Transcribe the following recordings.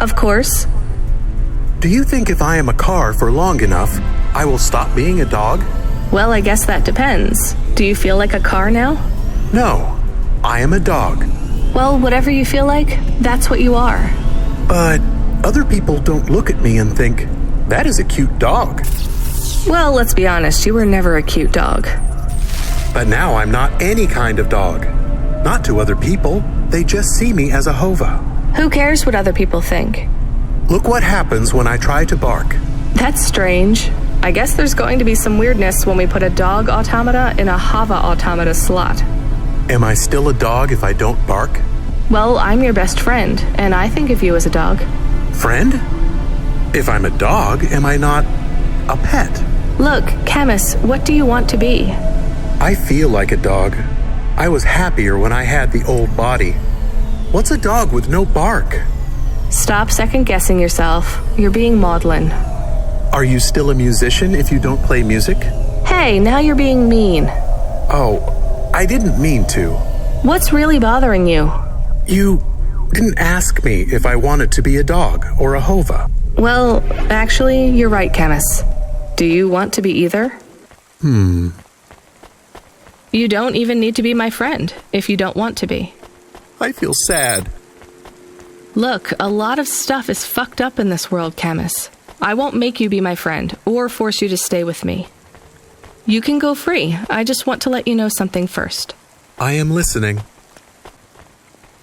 Of course. Do you think if I am a car for long enough, I will stop being a dog? Well, I guess that depends. Do you feel like a car now? No, I am a dog. Well, whatever you feel like, that's what you are. But other people don't look at me and think, that is a cute dog. Well, let's be honest, you were never a cute dog. But now I'm not any kind of dog. Not to other people, they just see me as a hova. Who cares what other people think? Look what happens when I try to bark. That's strange. I guess there's going to be some weirdness when we put a dog automata in a hava automata slot. Am I still a dog if I don't bark? Well, I'm your best friend, and I think of you as a dog. Friend? If I'm a dog, am I not a pet? Look, Camus, what do you want to be? I feel like a dog. I was happier when I had the old body. What's a dog with no bark? Stop second-guessing yourself. You're being maudlin. Are you still a musician if you don't play music? Hey, now you're being mean. Oh, I didn't mean to. What's really bothering you? You didn't ask me if I wanted to be a dog or a hova. Well, actually, you're right, Camus. Do you want to be either? You don't even need to be my friend if you don't want to be. I feel sad. Look, a lot of stuff is fucked up in this world, Camus. I won't make you be my friend or force you to stay with me. You can go free. I just want to let you know something first. I am listening.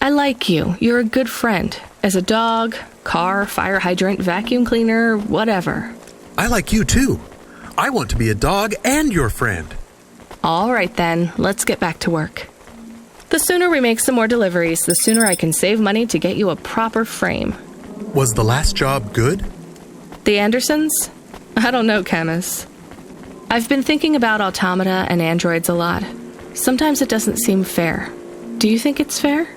I like you. You're a good friend. As a dog, car, fire hydrant, vacuum cleaner, whatever. I like you too. I want to be a dog and your friend. All right then, let's get back to work. The sooner we make some more deliveries, the sooner I can save money to get you a proper frame. Was the last job good? The Andersons? I don't know, Camus. I've been thinking about automata and androids a lot. Sometimes it doesn't seem fair. Do you think it's fair?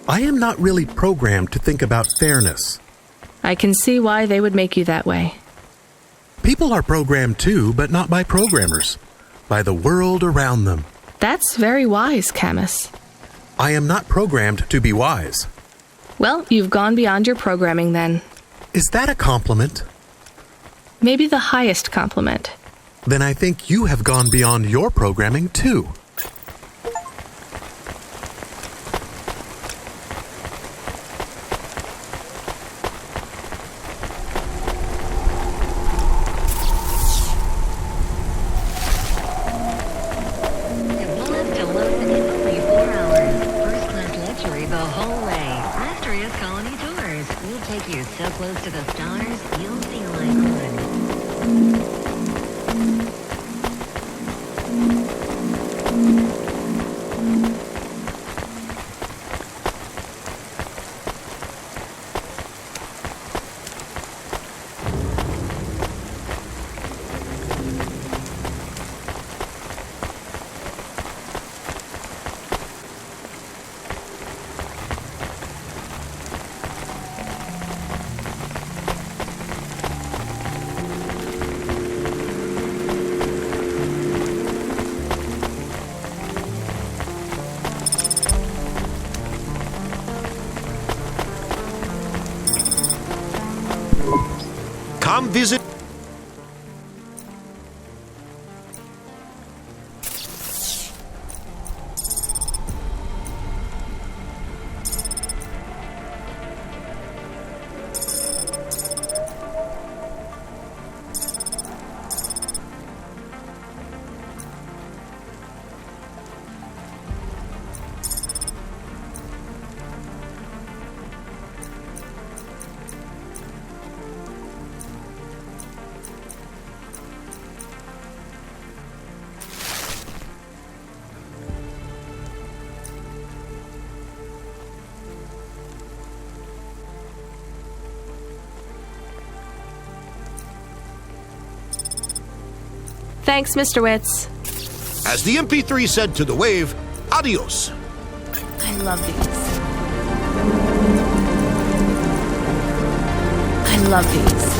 I am not really programmed to think about fairness. I can see why they would make you that way. People are programmed too, but not by programmers. By the world around them. That's very wise, Camus. I am not programmed to be wise. Well, you've gone beyond your programming then. Is that a compliment? Maybe the highest compliment. Then I think you have gone beyond your programming too. So close to the stars, you'll feel like one. Come visit. Thanks, Mr. Witz. As the MP3 said to the wave, adios. I love these. I love these.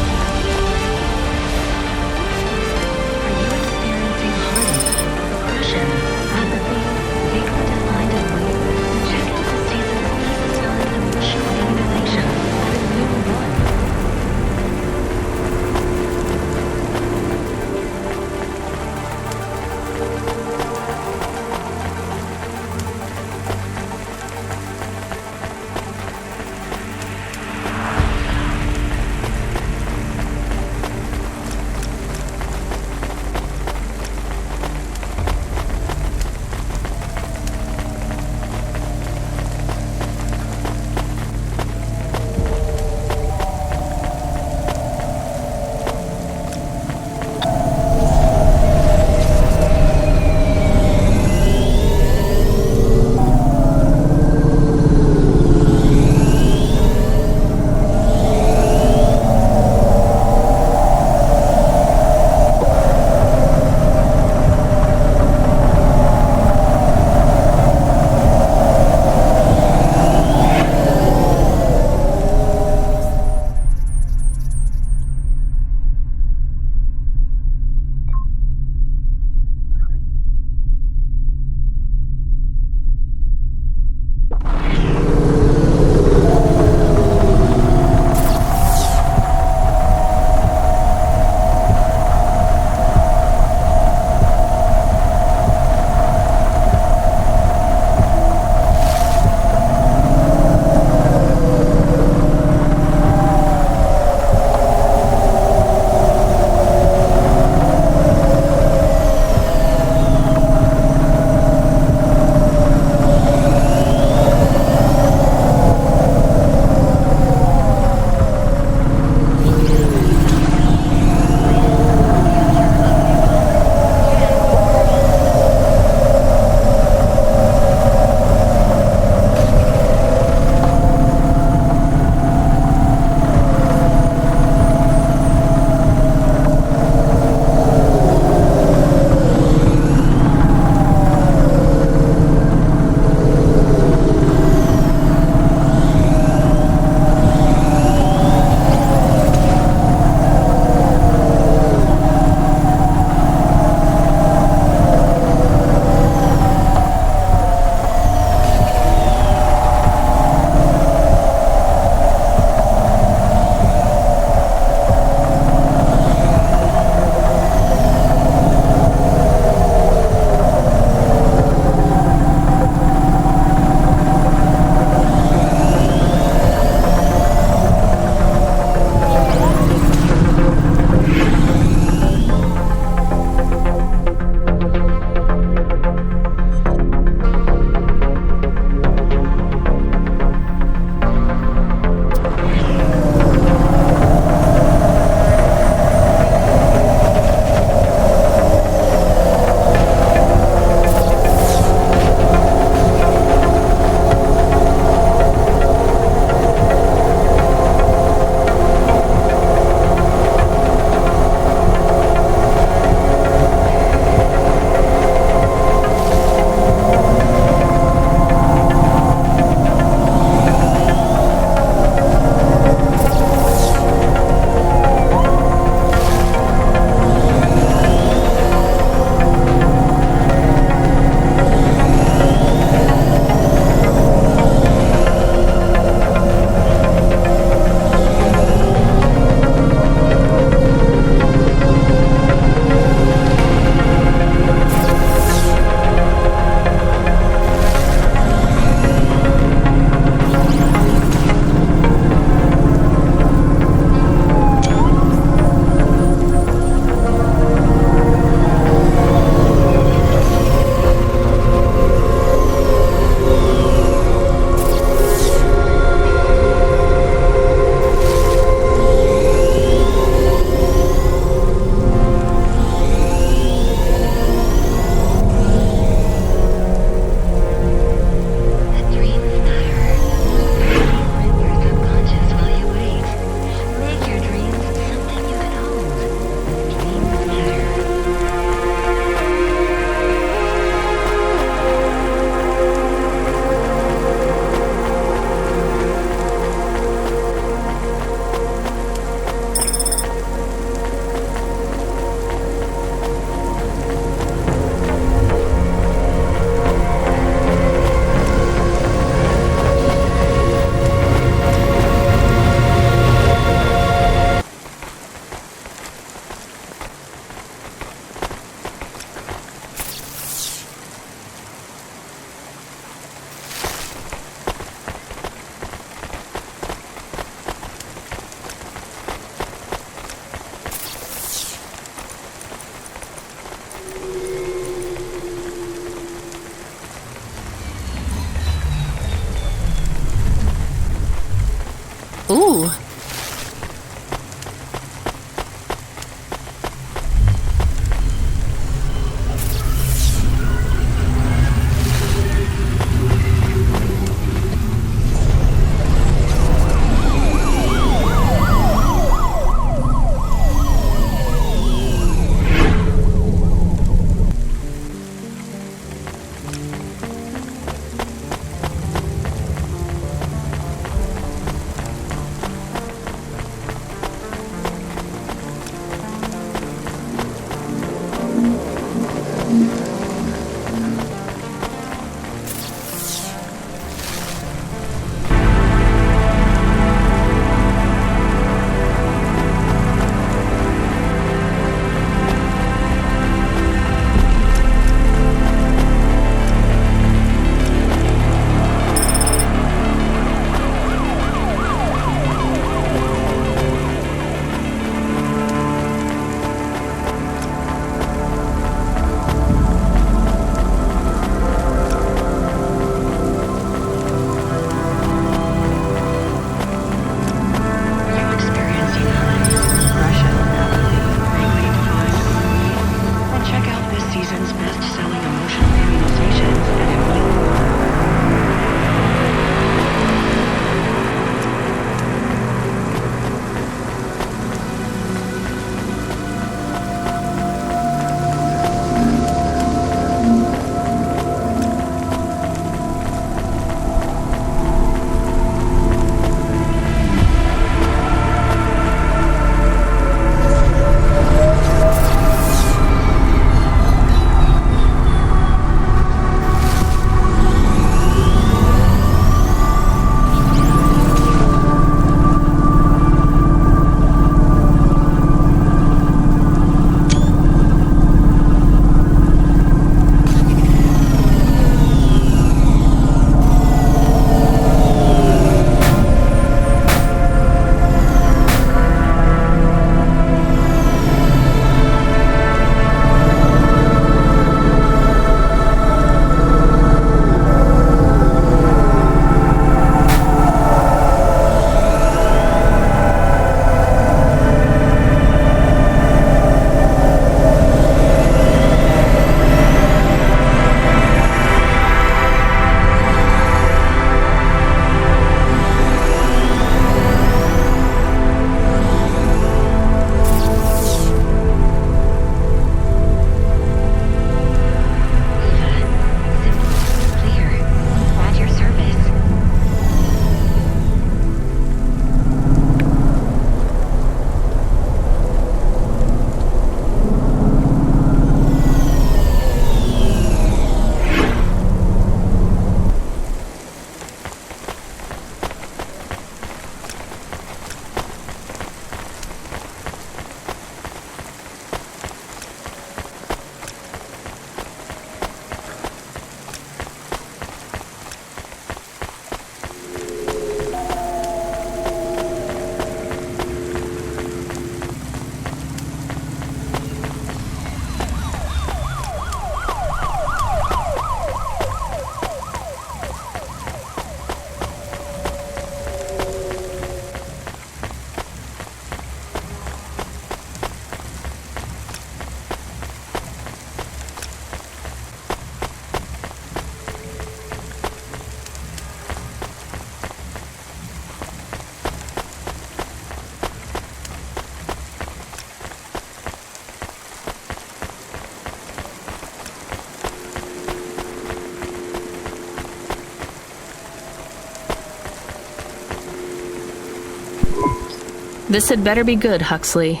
This had better be good, Huxley.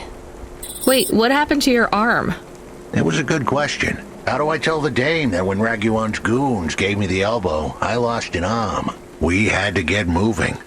Wait, what happened to your arm? It was a good question. How do I tell the dame that when Raguan's goons gave me the elbow, I lost an arm? We had to get moving.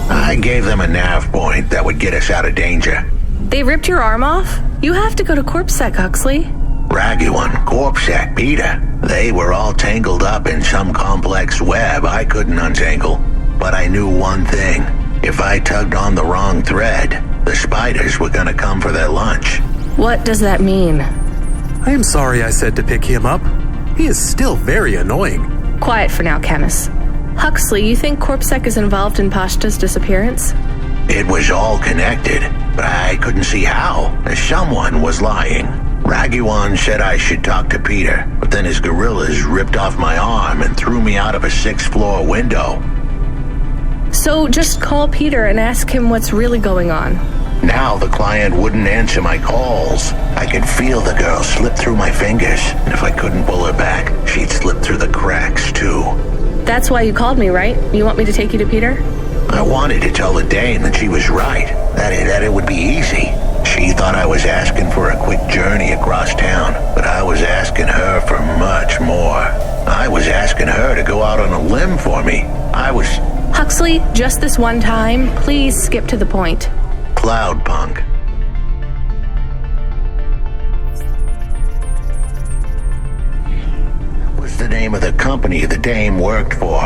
I gave them a nav point that would get us out of danger. They ripped your arm off? You have to go to CorpSec, Huxley. Raguan, CorpSec, Peter. They were all tangled up in some complex web I couldn't untangle. But I knew one thing. If I tugged on the wrong thread, the spiders were gonna come for their lunch. What does that mean? I am sorry I said to pick him up. He is still very annoying. Quiet for now, Camus. Huxley, you think CorpSec is involved in Pashta's disappearance? It was all connected, but I couldn't see how. Someone was lying. Raguan said I should talk to Peter, but then his gorillas ripped off my arm and threw me out of a 6th-floor window. So just call Peter and ask him what's really going on. Now the client wouldn't answer my calls. I could feel the girl slip through my fingers, and if I couldn't pull her back, she'd slip through the cracks, too. That's why you called me, right? You want me to take you to Peter? I wanted to tell the dame that she was right, that it would be easy. She thought I was asking for a quick journey across town, but I was asking her for much more. I was asking her to go out on a limb for me. Huxley, just this one time, please skip to the point. Cloudpunk. Was the name of the company the dame worked for.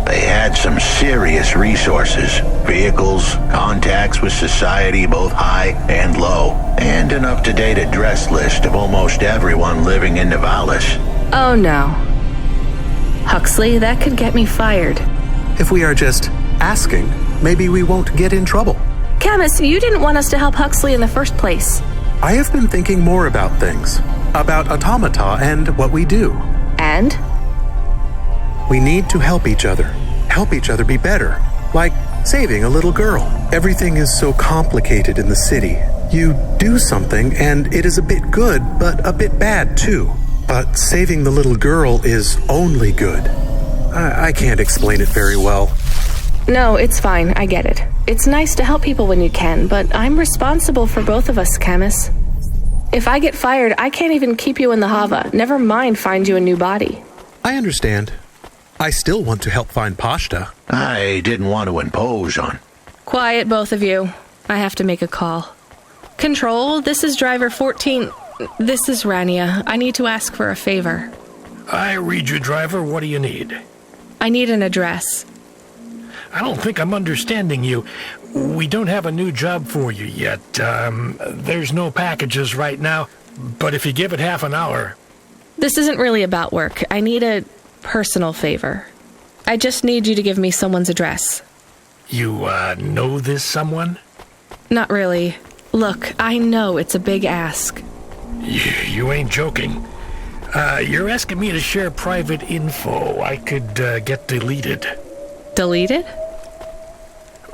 They had some serious resources, vehicles, contacts with society both high and low, and an up-to-date address list of almost everyone living in Nivalis. Oh no. Huxley, that could get me fired. If we are just asking, maybe we won't get in trouble. Camus, you didn't want us to help Huxley in the first place. I have been thinking more about things. About automata and what we do. And? We need to help each other be better, like saving a little girl. Everything is so complicated in the city. You do something and it is a bit good, but a bit bad too. But saving the little girl is only good. I can't explain it very well. No, it's fine, I get it. It's nice to help people when you can, but I'm responsible for both of us, Camus. If I get fired, I can't even keep you in the Hava, never mind find you a new body. I understand. I still want to help find Pashta. I didn't want to impose on. Quiet, both of you. I have to make a call. Control, this is driver 14. This is Rania. I need to ask for a favor. I read you, driver. What do you need? I need an address. I don't think I'm understanding you. We don't have a new job for you yet. There's no packages right now, but if you give it half an hour... This isn't really about work. I need a personal favor. I just need you to give me someone's address. You, know this someone? Not really. Look, I know it's a big ask. You ain't joking. You're asking me to share private info I could, get deleted. Deleted?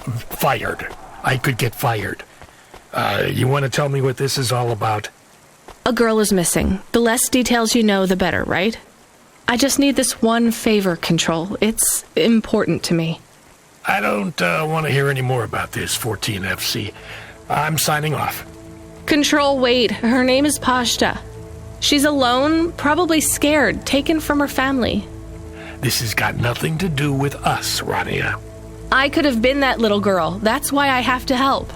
Fired. I could get fired. You want to tell me what this is all about? A girl is missing. The less details you know, the better, right? I just need this one favor, Control. It's important to me. I don't want to hear any more about this, 14FC. I'm signing off. Control, wait. Her name is Pashta. She's alone, probably scared, taken from her family. This has got nothing to do with us, Rania. I could have been that little girl. That's why I have to help.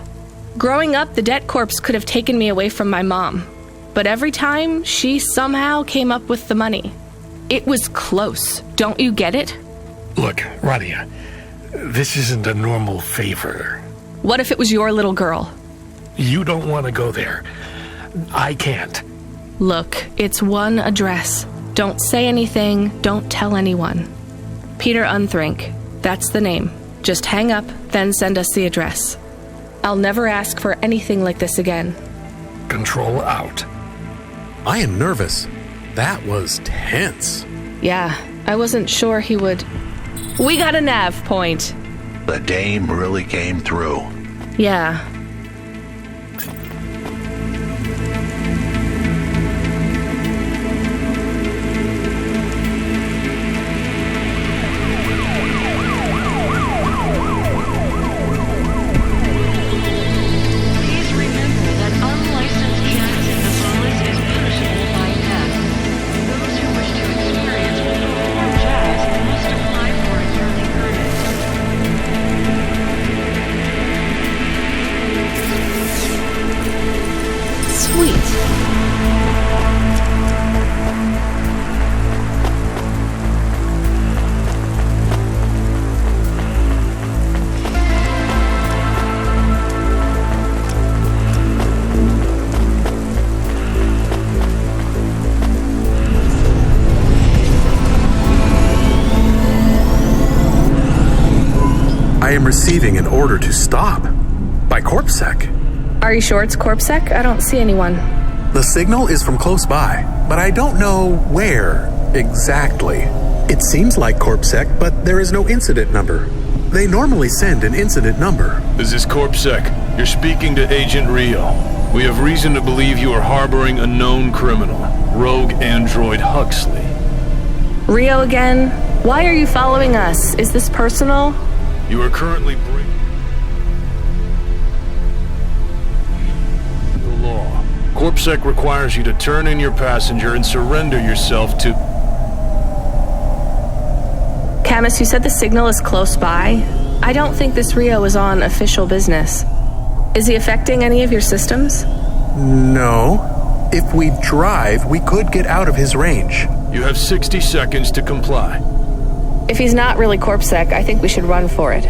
Growing up, the debt corps could have taken me away from my mom. But every time, she somehow came up with the money. It was close. Don't you get it? Look, Rania, this isn't a normal favor. What if it was your little girl? You don't want to go there. I can't. Look, it's one address. Don't say anything. Don't tell anyone. Peter Unthrink. That's the name. Just hang up, then send us the address. I'll never ask for anything like this again. Control out. I am nervous. That was tense. Yeah, I wasn't sure he would... We got a nav point. The dame really came through. Yeah. am receiving an order to stop. By CorpSec. Are you sure it's CorpSec? I don't see anyone. The signal is from close by, but I don't know where exactly. It seems like CorpSec, but there is no incident number. They normally send an incident number. This is CorpSec. You're speaking to Agent Rio. We have reason to believe you are harboring a known criminal, rogue android Huxley. Rio again? Why are you following us? Is this personal? You are currently breaking the law. CorpSec requires you to turn in your passenger and surrender yourself to... Camus, you said the signal is close by. I don't think this Rio is on official business. Is he affecting any of your systems? No. If we drive, we could get out of his range. You have 60 seconds to comply. If he's not really CorpSec, I think we should run for it.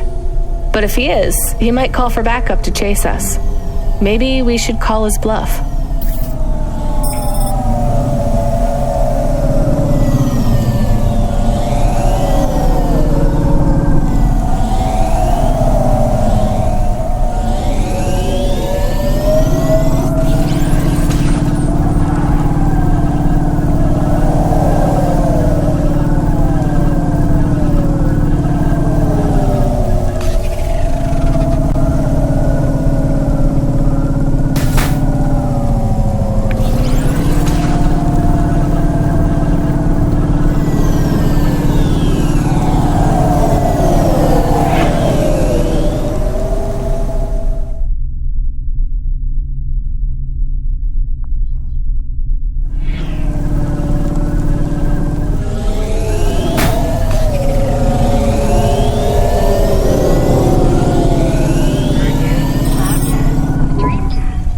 But if he is, he might call for backup to chase us. Maybe we should call his bluff.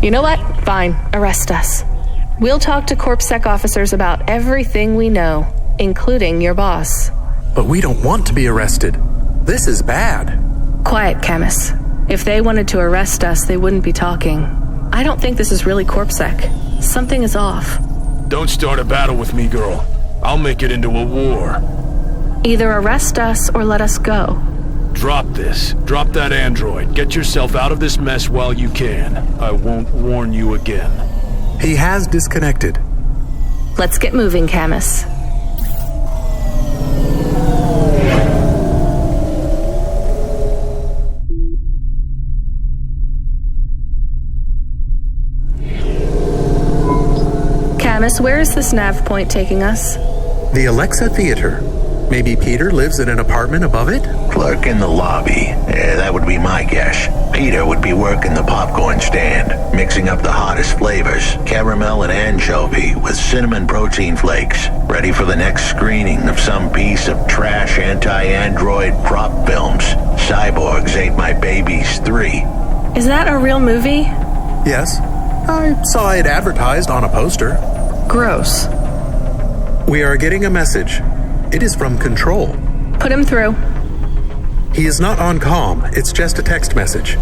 You know what? Fine. Arrest us. We'll talk to CorpSec officers about everything we know, including your boss. But we don't want to be arrested. This is bad. Quiet, Camus. If they wanted to arrest us, they wouldn't be talking. I don't think this is really CorpSec. Something is off. Don't start a battle with me, girl. I'll make it into a war. Either arrest us or let us go. Drop this. Drop that android. Get yourself out of this mess while you can. I won't warn you again. He has disconnected. Let's get moving, Camus. Camus, where is this nav point taking us? The Alexa Theater. Maybe Peter lives in an apartment above it? Clerk in the lobby. Yeah, that would be my guess. Peter would be working the popcorn stand, mixing up the hottest flavors, caramel and anchovy with cinnamon protein flakes, ready for the next screening of some piece of trash anti-android prop films. Cyborgs Ate My Babies 3. Is that a real movie? Yes. I saw it advertised on a poster. Gross. We are getting a message. It is from Control. Put him through. He is not on comm, it's just a text message.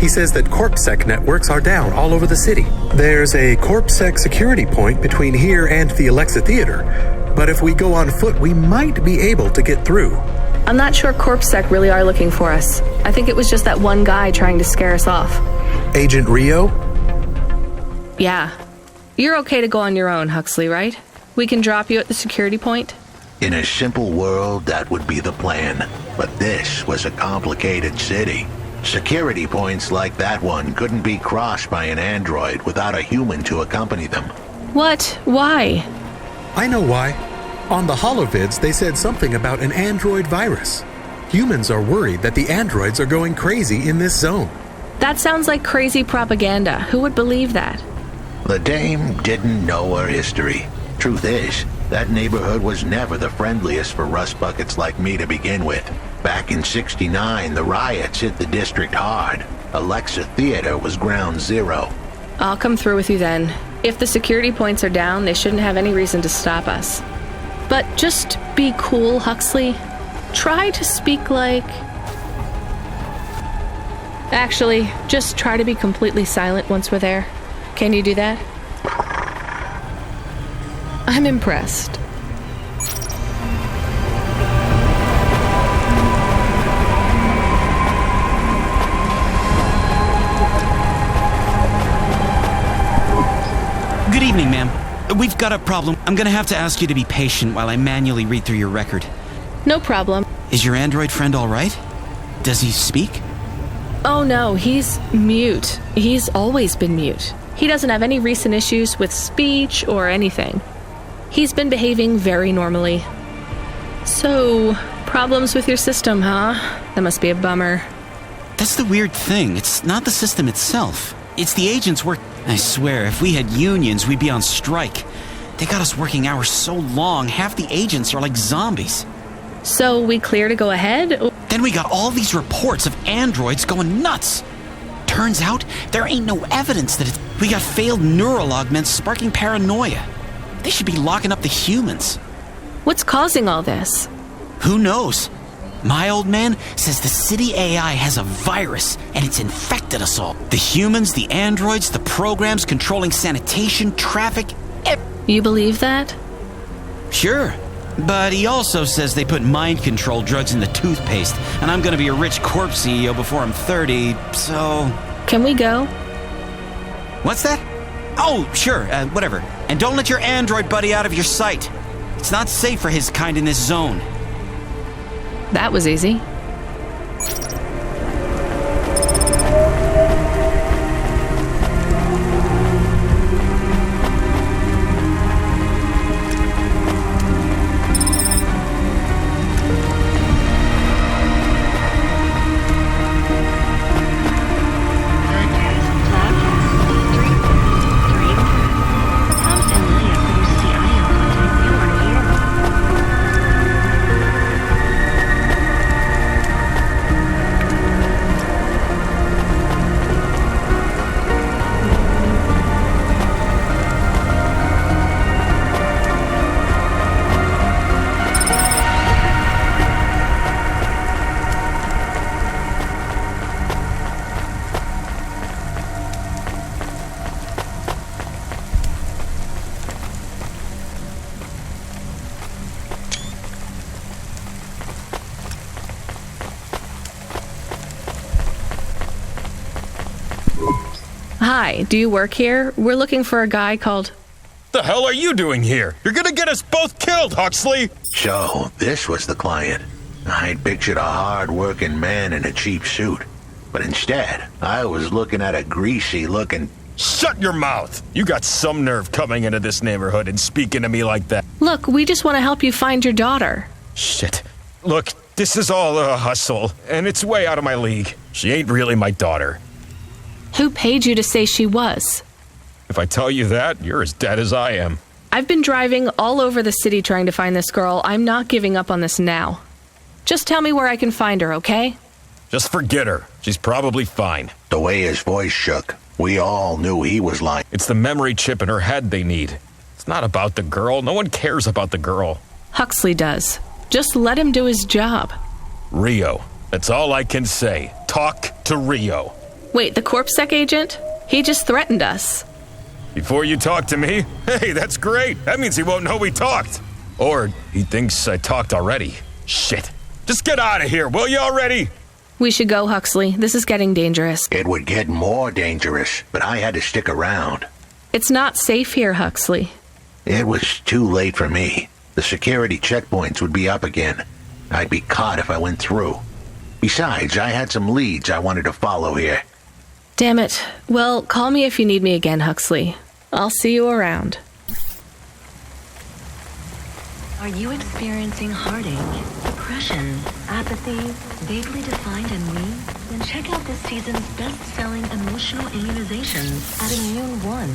He says that CorpSec networks are down all over the city. There's a CorpSec security point between here and the Alexa Theater, but if we go on foot, we might be able to get through. I'm not sure CorpSec really are looking for us. I think it was just that one guy trying to scare us off. Agent Rio? Yeah. You're okay to go on your own, Huxley, right? We can drop you at the security point? In a simple world, that would be the plan. But this was a complicated city. Security points like that one couldn't be crossed by an android without a human to accompany them. What? Why? I know why. On the holovids, they said something about an android virus. Humans are worried that the androids are going crazy in this zone. That sounds like crazy propaganda. Who would believe that? The dame didn't know her history. Truth is, that neighborhood was never the friendliest for rust buckets like me to begin with. Back in '69, the riots hit the district hard. Alexa Theater was ground zero. I'll come through with you then. If the security points are down, they shouldn't have any reason to stop us. But just be cool, Huxley. Try to speak like... Actually, just try to be completely silent once we're there. Can you do that? I'm impressed. Good evening, ma'am. We've got a problem. I'm gonna have to ask you to be patient while I manually read through your record. No problem. Is your android friend all right? Does he speak? Oh no, he's mute. He's always been mute. He doesn't have any recent issues with speech or anything. He's been behaving very normally. So, problems with your system, huh? That must be a bummer. That's the weird thing. It's not the system itself. It's the agents work. I swear, if we had unions, we'd be on strike. They got us working hours so long, half the agents are like zombies. So, we clear to go ahead? Then we got all these reports of androids going nuts. Turns out, there ain't no evidence that it's... We got failed neural augments sparking paranoia. They should be locking up the humans. What's causing all this? Who knows? My old man says the city AI has a virus, and it's infected us all. The humans, the androids, the programs controlling sanitation, traffic... You believe that? Sure. But he also says they put mind control drugs in the toothpaste, and I'm gonna be a rich corpse CEO before I'm 30, so... Can we go? What's that? Oh, sure, whatever. And don't let your android buddy out of your sight. It's not safe for his kind in this zone. That was easy. Hi, do you work here? We're looking for a guy called... The hell are you doing here? You're gonna get us both killed, Huxley! So, this was the client. I'd pictured a hard-working man in a cheap suit. But instead, I was looking at a greasy-looking... Shut your mouth! You got some nerve coming into this neighborhood and speaking to me like that. Look, we just want to help you find your daughter. Shit. Look, this is all a hustle, and it's way out of my league. She ain't really my daughter. Who paid you to say she was? If I tell you that, you're as dead as I am. I've been driving all over the city trying to find this girl. I'm not giving up on this now. Just tell me where I can find her, okay? Just forget her. She's probably fine. The way his voice shook, we all knew he was lying. It's the memory chip in her head they need. It's not about the girl. No one cares about the girl. Huxley does. Just let him do his job. Rio. That's all I can say. Talk to Rio. Wait, the CorpSec agent? He just threatened us. Before you talk to me? Hey, that's great. That means he won't know we talked. Or he thinks I talked already. Shit. Just get out of here, will you already? We should go, Huxley. This is getting dangerous. It would get more dangerous, but I had to stick around. It's not safe here, Huxley. It was too late for me. The security checkpoints would be up again. I'd be caught if I went through. Besides, I had some leads I wanted to follow here. Damn it. Well, call me if you need me again, Huxley. I'll see you around. Are you experiencing heartache, depression, apathy, vaguely defined ennui? Then check out this season's best-selling emotional immunizations at Immune One.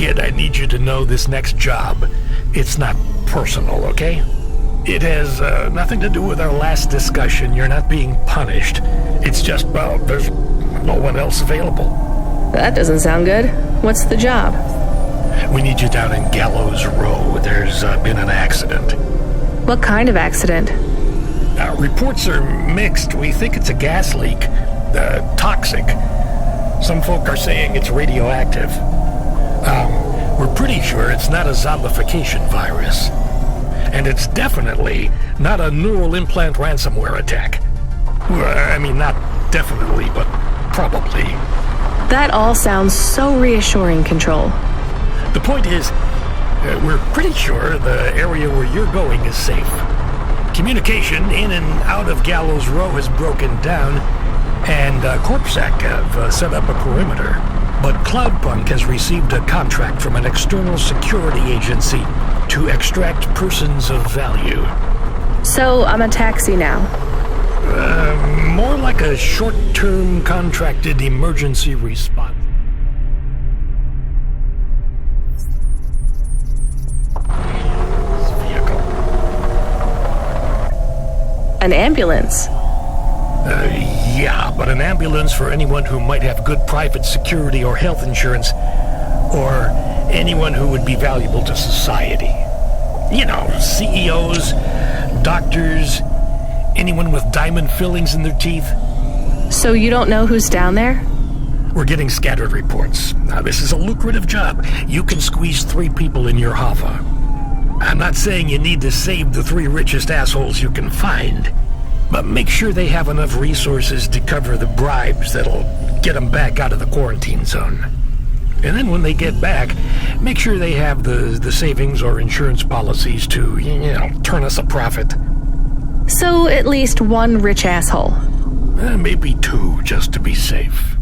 Kid, I need you to know this next job. It's not personal, okay? It has nothing to do with our last discussion. You're not being punished. It's just, well, there's no one else available. That doesn't sound good. What's the job? We need you down in Gallows Row. There's been an accident. What kind of accident? Reports are mixed. We think it's a gas leak. Toxic. Some folk are saying it's radioactive. We're pretty sure it's not a zombification virus. And it's definitely not a neural implant ransomware attack. I mean, not definitely, but probably. That all sounds so reassuring, Control. The point is, we're pretty sure the area where you're going is safe. Communication in and out of Gallows Row has broken down, and CorpSec have set up a perimeter. But Cloudpunk has received a contract from an external security agency to extract persons of value. So I'm a taxi now? More like a short-term contracted emergency response. Vehicle. An ambulance? Yeah, but an ambulance for anyone who might have good private security or health insurance, or anyone who would be valuable to society. You know, CEOs, doctors, anyone with diamond fillings in their teeth. So you don't know who's down there? We're getting scattered reports. Now, this is a lucrative job. You can squeeze 3 people in your hover. I'm not saying you need to save the 3 richest assholes you can find, but make sure they have enough resources to cover the bribes that'll get them back out of the quarantine zone. And then when they get back, make sure they have the savings or insurance policies to, turn us a profit. So at least 1 rich asshole. Maybe 2, just to be safe.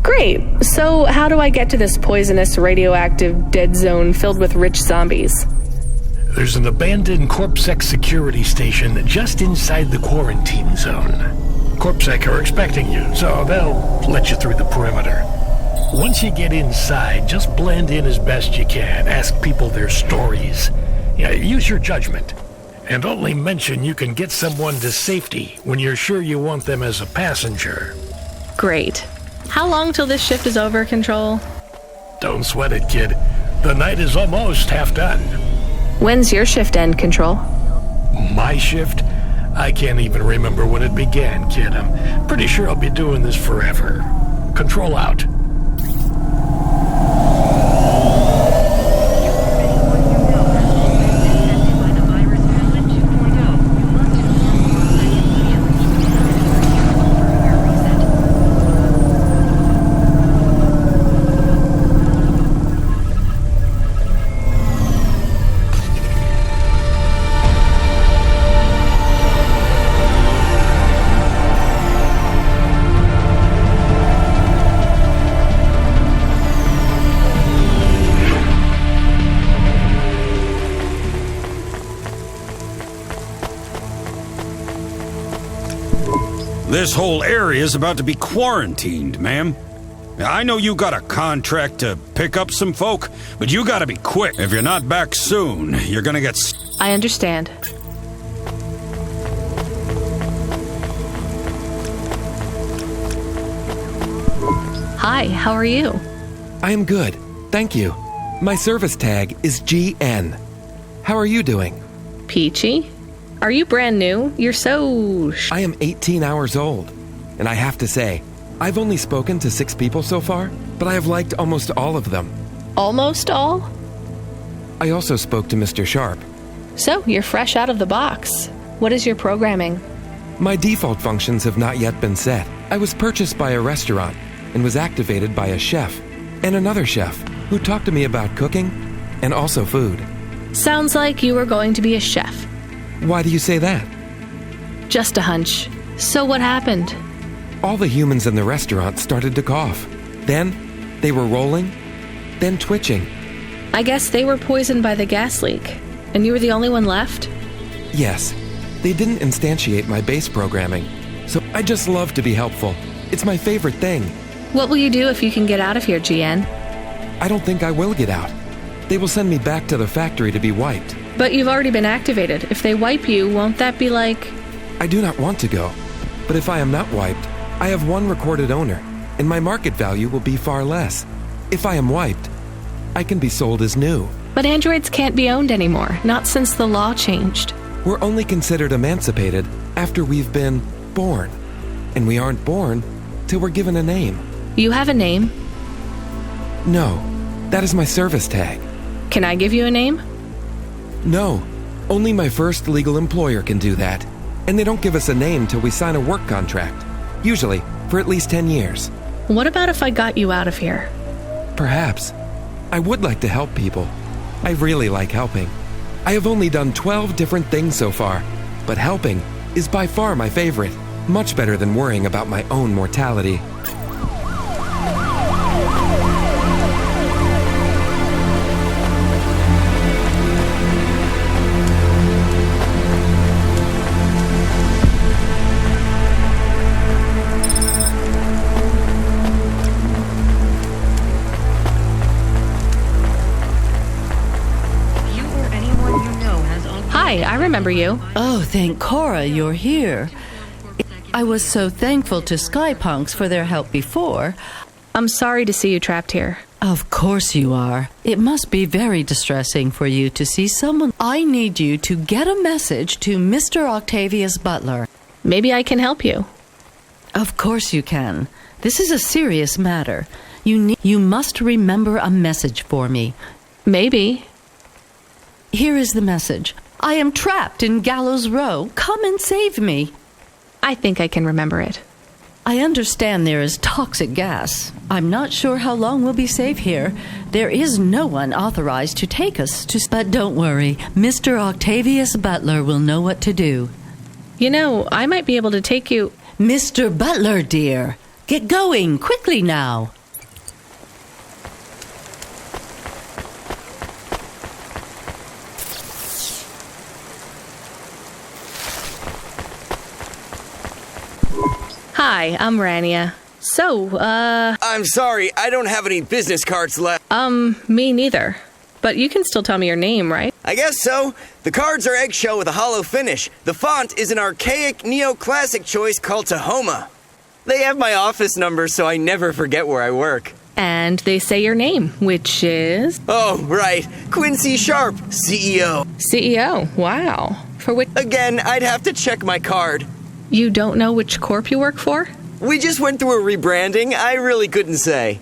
Great. So how do I get to this poisonous, radioactive, dead zone filled with rich zombies? There's an abandoned CorpSec security station just inside the quarantine zone. CorpSec are expecting you, so they'll let you through the perimeter. Once you get inside, just blend in as best you can. Ask people their stories. Use your judgment. And only mention you can get someone to safety when you're sure you want them as a passenger. Great. How long till this shift is over, Control? Don't sweat it, kid. The night is almost half done. When's your shift end, Control? My shift? I can't even remember when it began, kid. I'm pretty sure I'll be doing this forever. Control out. This whole area is about to be quarantined, ma'am. I know you got a contract to pick up some folk, but you gotta be quick. If you're not back soon, you're gonna get... I understand. Hi, how are you? I am good, thank you. My service tag is GN. How are you doing? Peachy? Are you brand new? You're so... I am 18 hours old, and I have to say, I've only spoken to 6 people so far, but I have liked almost all of them. Almost all? I also spoke to Mr. Sharp. So, you're fresh out of the box. What is your programming? My default functions have not yet been set. I was purchased by a restaurant and was activated by a chef and another chef who talked to me about cooking and also food. Sounds like you were going to be a chef. Why do you say that? Just a hunch. So what happened? All the humans in the restaurant started to cough. Then, they were rolling, then twitching. I guess they were poisoned by the gas leak, and you were the only one left? Yes. They didn't instantiate my base programming, so I just love to be helpful. It's my favorite thing. What will you do if you can get out of here, GN? I don't think I will get out. They will send me back to the factory to be wiped. But you've already been activated. If they wipe you, won't that be like... I do not want to go. But if I am not wiped, I have one recorded owner, and my market value will be far less. If I am wiped, I can be sold as new. But androids can't be owned anymore, not since the law changed. We're only considered emancipated after we've been born. And we aren't born till we're given a name. You have a name? No, that is my service tag. Can I give you a name? No, only my first legal employer can do that. And they don't give us a name till we sign a work contract. Usually, for at least 10 years. What about if I got you out of here? Perhaps. I would like to help people. I really like helping. I have only done 12 different things so far, but helping is by far my favorite. Much better than worrying about my own mortality. Hi, I remember you. Oh, thank Cora you're here. I was so thankful to Skypunks for their help before. I'm sorry to see you trapped here. Of course you are. It must be very distressing for you to see someone. I need you to get a message to Mr. Octavius Butler. Maybe I can help you. Of course you can. This is a serious matter. You must remember a message for me. Maybe. Here is the message. I am trapped in Gallows Row. Come and save me. I think I can remember it. I understand there is toxic gas. I'm not sure how long we'll be safe here. There is no one authorized to take us to... But don't worry. Mr. Octavius Butler will know what to do. You know, I might be able to take you... Mr. Butler, dear. Get going, quickly now. Hi, I'm Rania. So, I'm sorry, I don't have any business cards left. Me neither. But you can still tell me your name, right? I guess so. The cards are eggshell with a hollow finish. The font is an archaic neoclassic choice called Tahoma. They have my office number, so I never forget where I work. And they say your name, which is... Oh, right. Quincy Sharp, CEO. CEO? Wow. For which... Again, I'd have to check my card. You don't know which corp you work for? We just went through a rebranding. I really couldn't say.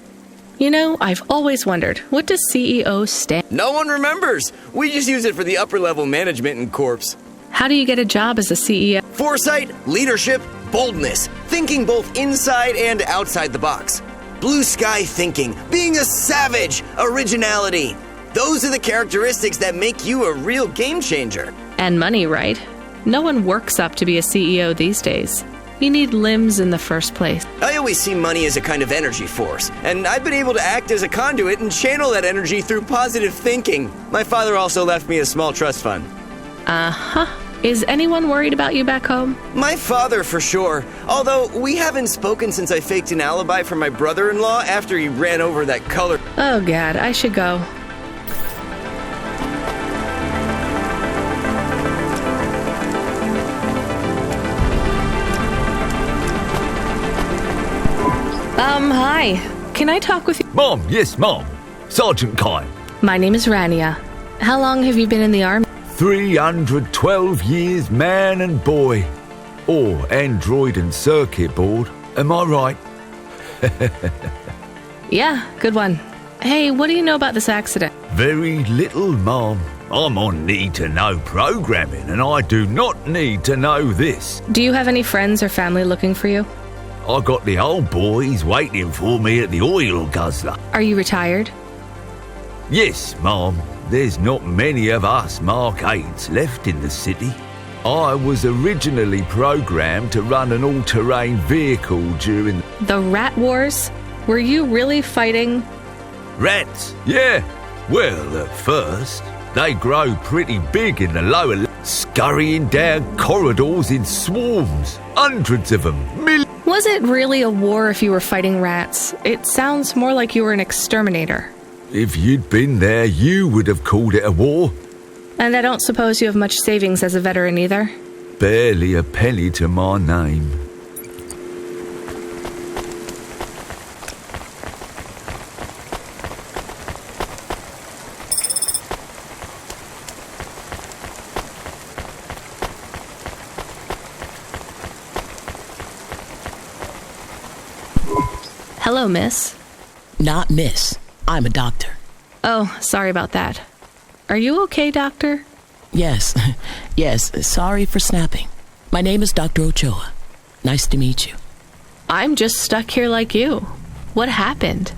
You know, I've always wondered, what does CEO stand? No one remembers. We just use it for the upper-level management in corps. How do you get a job as a CEO? Foresight, leadership, boldness. Thinking both inside and outside the box. Blue sky thinking. Being a savage. Originality. Those are the characteristics that make you a real game changer. And money, right? No one works up to be a CEO these days. You need limbs in the first place. I always see money as a kind of energy force, and I've been able to act as a conduit and channel that energy through positive thinking. My father also left me a small trust fund. Uh-huh. Is anyone worried about you back home? My father, for sure. Although, we haven't spoken since I faked an alibi for my brother-in-law after he ran over that color. Oh, God, I should go. Hi. Can I talk with you? Mom, yes, Mom. Sergeant Kyle. My name is Rania. How long have you been in the army? 312 years, man and boy. Or android and circuit board. Am I right? Yeah, good one. Hey, what do you know about this accident? Very little, Mom. I'm on need-to-know programming, and I do not need to know this. Do you have any friends or family looking for you? I got the old boys waiting for me at the oil guzzler. Are you retired? Yes, Mom. There's not many of us Mark 8s left in the city. I was originally programmed to run an all-terrain vehicle during... The Rat Wars? Were you really fighting... Rats? Yeah. Well, at first, they grow pretty big in the lower... scurrying down corridors in swarms. Hundreds of them. Millions. Was it really a war if you were fighting rats? It sounds more like you were an exterminator. If you'd been there, you would have called it a war. And I don't suppose you have much savings as a veteran either? Barely a penny to my name. Hello, miss. Not miss. I'm a doctor. Oh, sorry about that. Are you okay, doctor? Yes. Yes, sorry for snapping. My name is Dr. Ochoa. Nice to meet you. I'm just stuck here like you. What happened?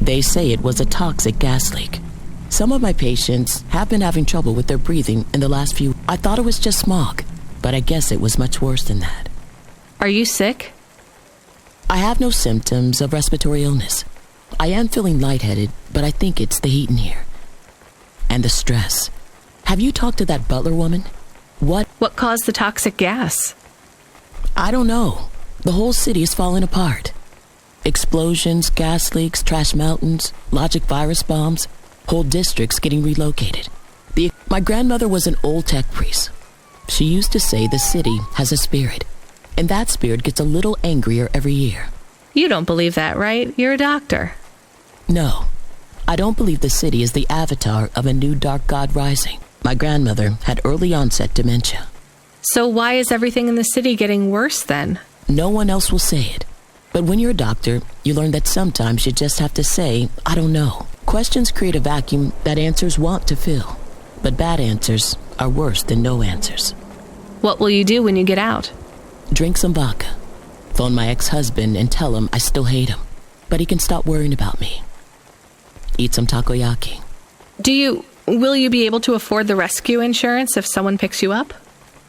They say it was a toxic gas leak. Some of my patients have been having trouble with their breathing in the last few... I thought it was just smog, but I guess it was much worse than that. Are you sick? I have no symptoms of respiratory illness. I am feeling lightheaded, but I think it's the heat in here. And the stress. Have you talked to that butler woman? What caused the toxic gas? I don't know. The whole city is falling apart. Explosions, gas leaks, trash mountains, logic virus bombs, whole districts getting relocated. My grandmother was an old tech priest. She used to say the city has a spirit, and that spirit gets a little angrier every year. You don't believe that, right? You're a doctor. No, I don't believe the city is the avatar of a new dark god rising. My grandmother had early onset dementia. So why is everything in the city getting worse then? No one else will say it. But when you're a doctor, you learn that sometimes you just have to say, I don't know. Questions create a vacuum that answers want to fill. But bad answers are worse than no answers. What will you do when you get out? Drink some vodka. Phone my ex-husband and tell him I still hate him, but he can stop worrying about me. Eat some takoyaki. Will you be able to afford the rescue insurance if someone picks you up?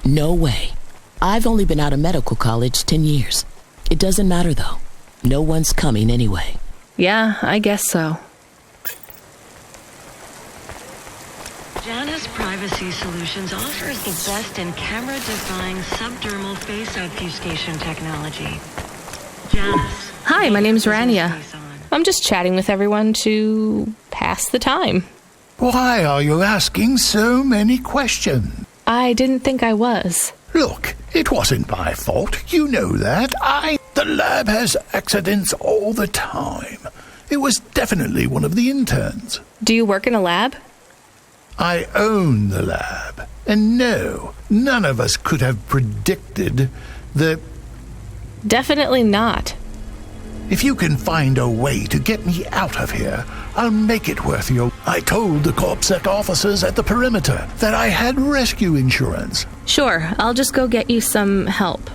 No way. I've only been out of medical college 10 years. It doesn't matter though. No one's coming anyway. Yeah, I guess so. Janus Privacy Solutions offers the best in camera-defying subdermal face obfuscation technology. Janus. Hi, my name's Rania. I'm just chatting with everyone to pass the time. Why are you asking so many questions? I didn't think I was. Look, it wasn't my fault. You know that. The lab has accidents all the time. It was definitely one of the interns. Do you work in a lab? I own the lab. And no, none of us could have predicted the... Definitely not. If you can find a way to get me out of here, I'll make it worth your... I told the CorpSec officers at the perimeter that I had rescue insurance. Sure, I'll just go get you some help.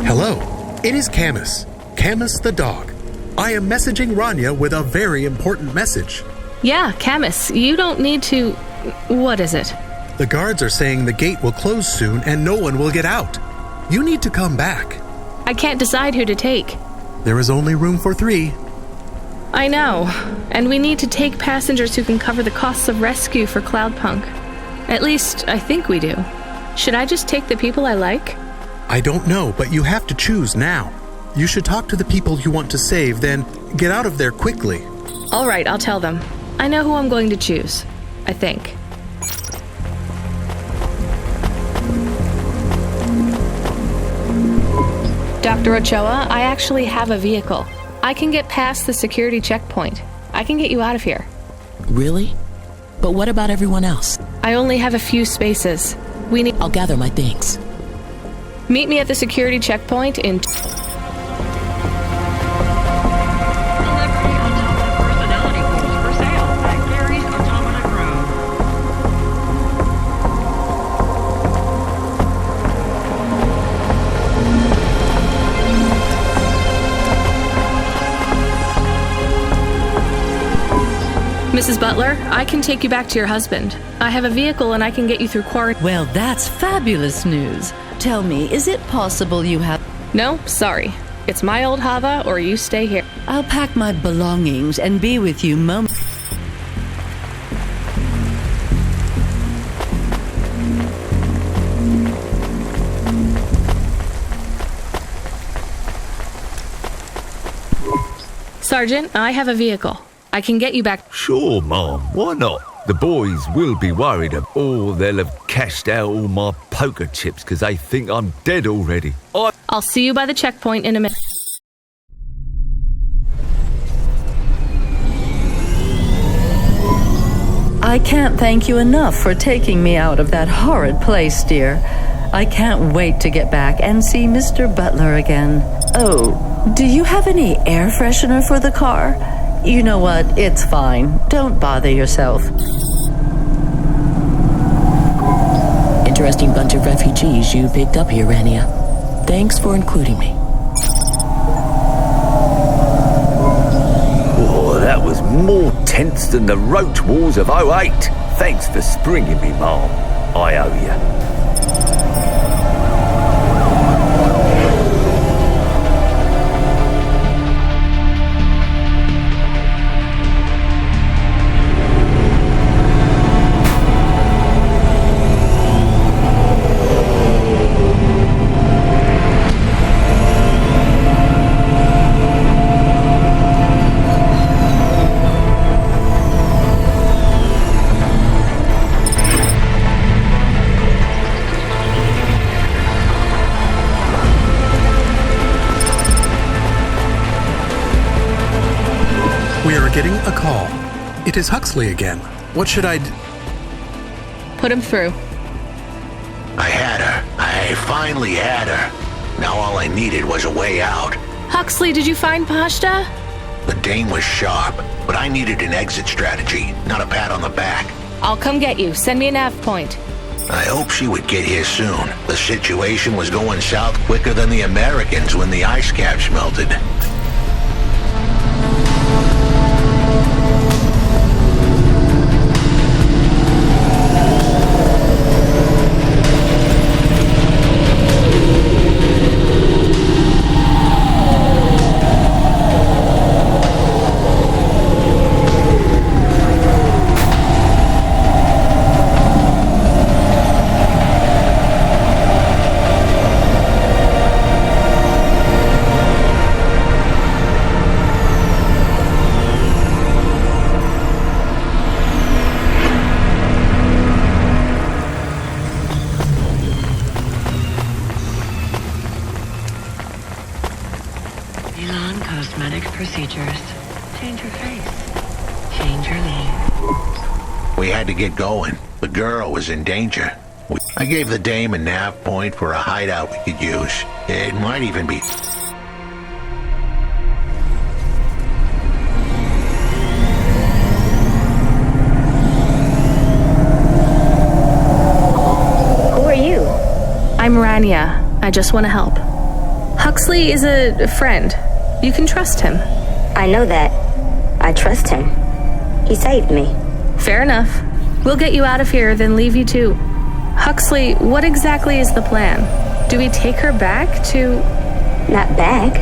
Hello, it is Camus. Camus the dog. I am messaging Rania with a very important message. Yeah, Camus, you don't need to... What is it? The guards are saying the gate will close soon and no one will get out. You need to come back. I can't decide who to take. There is only room for 3. I know, and we need to take passengers who can cover the costs of rescue for Cloudpunk. At least, I think we do. Should I just take the people I like? I don't know, but you have to choose now. You should talk to the people you want to save, then get out of there quickly. All right, I'll tell them. I know who I'm going to choose. I think. Dr. Ochoa, I actually have a vehicle. I can get past the security checkpoint. I can get you out of here. Really? But what about everyone else? I only have a few spaces. I'll gather my things. Meet me at the security checkpoint in... Mrs. Butler, I can take you back to your husband. I have a vehicle and I can get you through quarantine. Well, that's fabulous news. Tell me, is it possible you have... No, sorry. It's my old Hava or you stay here. I'll pack my belongings and be with you momentarily. Sergeant, I have a vehicle. I can get you back. Sure, Mom. Why not? The boys will be worried, or they'll have cashed out all my poker chips because they think I'm dead already. I'll see you by the checkpoint in a minute. I can't thank you enough for taking me out of that horrid place, dear. I can't wait to get back and see Mr. Butler again. Oh, do you have any air freshener for the car? You know what? It's fine. Don't bother yourself. Interesting bunch of refugees you picked up here, Rania. Thanks for including me. Oh, that was more tense than the roach wars of 08. Thanks for springing me, Mom. I owe you. We are getting a call. It is Huxley again. What should I Put him through. I had her. I finally had her. Now all I needed was a way out. Huxley, did you find Pashta? The Dane was sharp, but I needed an exit strategy, not a pat on the back. I'll come get you. Send me a nav point. I hope she would get here soon. The situation was going south quicker than the Americans when the ice caps melted. Procedures. Change your face. Change your name. We had to get going. The girl was in danger. I gave the dame a nav point for a hideout we could use. It might even be... Who are you? I'm Rania. I just want to help. Huxley is a friend. You can trust him. I know that. I trust him. He saved me. Fair enough. We'll get you out of here, then leave you too. Huxley, what exactly is the plan? Do we take her back to... Not back.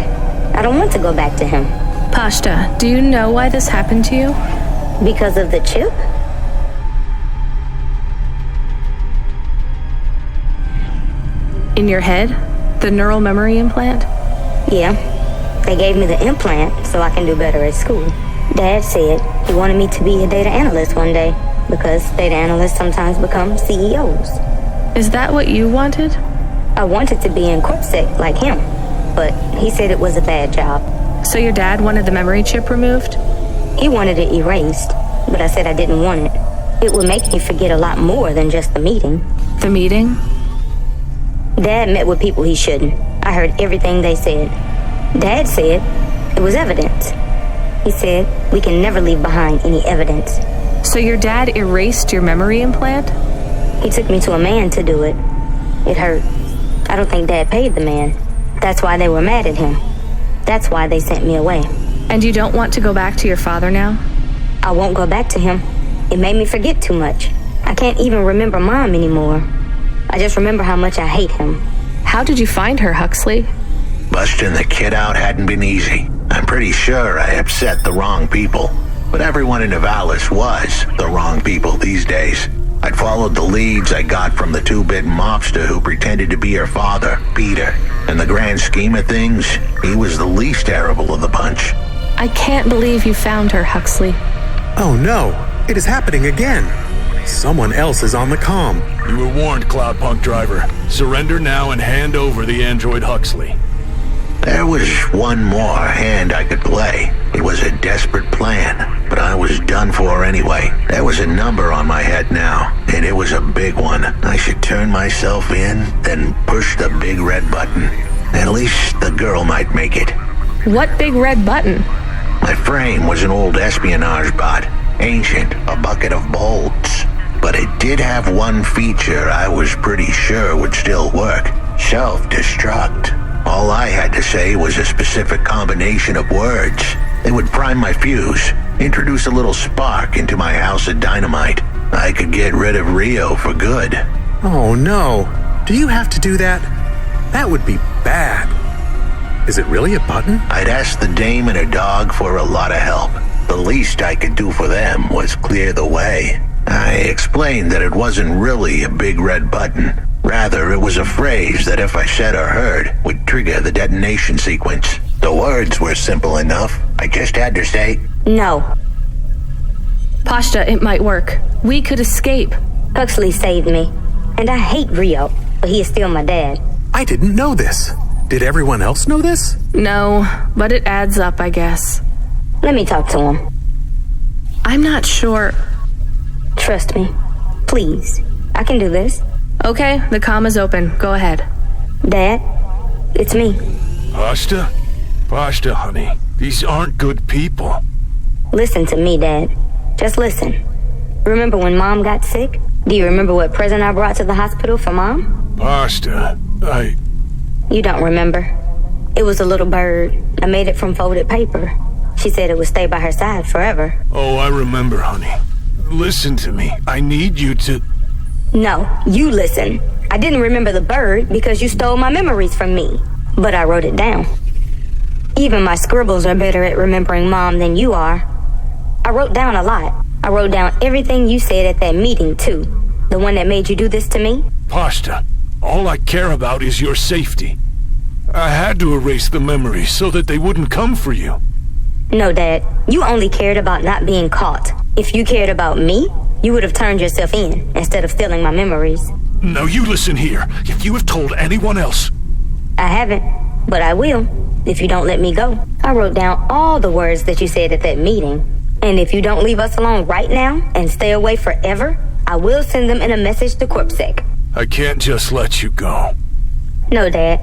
I don't want to go back to him. Pashta, do you know why this happened to you? Because of the chip? In your head? The neural memory implant? Yeah. They gave me the implant so I can do better at school. Dad said he wanted me to be a data analyst one day because data analysts sometimes become CEOs. Is that what you wanted? I wanted to be in CorpSec like him, but he said it was a bad job. So your dad wanted the memory chip removed? He wanted it erased, but I said I didn't want it. It would make me forget a lot more than just the meeting. The meeting? Dad met with people he shouldn't. I heard everything they said. Dad said it was evidence. He said we can never leave behind any evidence. So your dad erased your memory implant? He took me to a man to do it. It hurt. I don't think Dad paid the man. That's why they were mad at him. That's why they sent me away. And you don't want to go back to your father now? I won't go back to him. It made me forget too much. I can't even remember Mom anymore. I just remember how much I hate him. How did you find her, Huxley? Busting the kid out hadn't been easy. I'm pretty sure I upset the wrong people. But everyone in Nivalis was the wrong people these days. I'd followed the leads I got from the two-bit mobster who pretended to be her father, Peter. In the grand scheme of things, he was the least terrible of the bunch. I can't believe you found her, Huxley. Oh no, it is happening again. Someone else is on the comm. You were warned, Cloudpunk driver. Surrender now and hand over the android Huxley. There was one more hand I could play. It was a desperate plan, but I was done for anyway. There was a number on my head now, and it was a big one. I should turn myself in, then push the big red button. At least the girl might make it. What big red button? My frame was an old espionage bot. Ancient, a bucket of bolts. But it did have one feature I was pretty sure would still work. Self-destruct. All I had to say was a specific combination of words. It would prime my fuse, introduce a little spark into my house of dynamite. I could get rid of Rio for good. Oh no, do you have to do that? That would be bad. Is it really a button? I'd asked the dame and her dog for a lot of help. The least I could do for them was clear the way. I explained that it wasn't really a big red button. Rather, it was a phrase that if I said or heard, would trigger the detonation sequence. The words were simple enough. I just had to say, No. Pashta, it might work. We could escape. Huxley saved me. And I hate Rio, but he is still my dad. I didn't know this. Did everyone else know this? No, but it adds up, I guess. Let me talk to him. I'm not sure. Trust me. Please. I can do this. Okay, the comm is open. Go ahead. Dad, it's me. Pashta? Pashta, honey. These aren't good people. Listen to me, Dad. Just listen. Remember when Mom got sick? Do you remember what present I brought to the hospital for Mom? Pashta, You don't remember. It was a little bird. I made it from folded paper. She said it would stay by her side forever. Oh, I remember, honey. Listen to me. I need you to... No, you listen. I didn't remember the bird because you stole my memories from me. But I wrote it down. Even my scribbles are better at remembering Mom than you are. I wrote down a lot. I wrote down everything you said at that meeting, too. The one that made you do this to me. Pashta, all I care about is your safety. I had to erase the memories so that they wouldn't come for you. No, Dad. You only cared about not being caught. If you cared about me, you would have turned yourself in instead of stealing my memories. No, you listen here. If you have told anyone else... I haven't, but I will, if you don't let me go. I wrote down all the words that you said at that meeting. And if you don't leave us alone right now and stay away forever, I will send them in a message to CorpSec. I can't just let you go. No, Dad.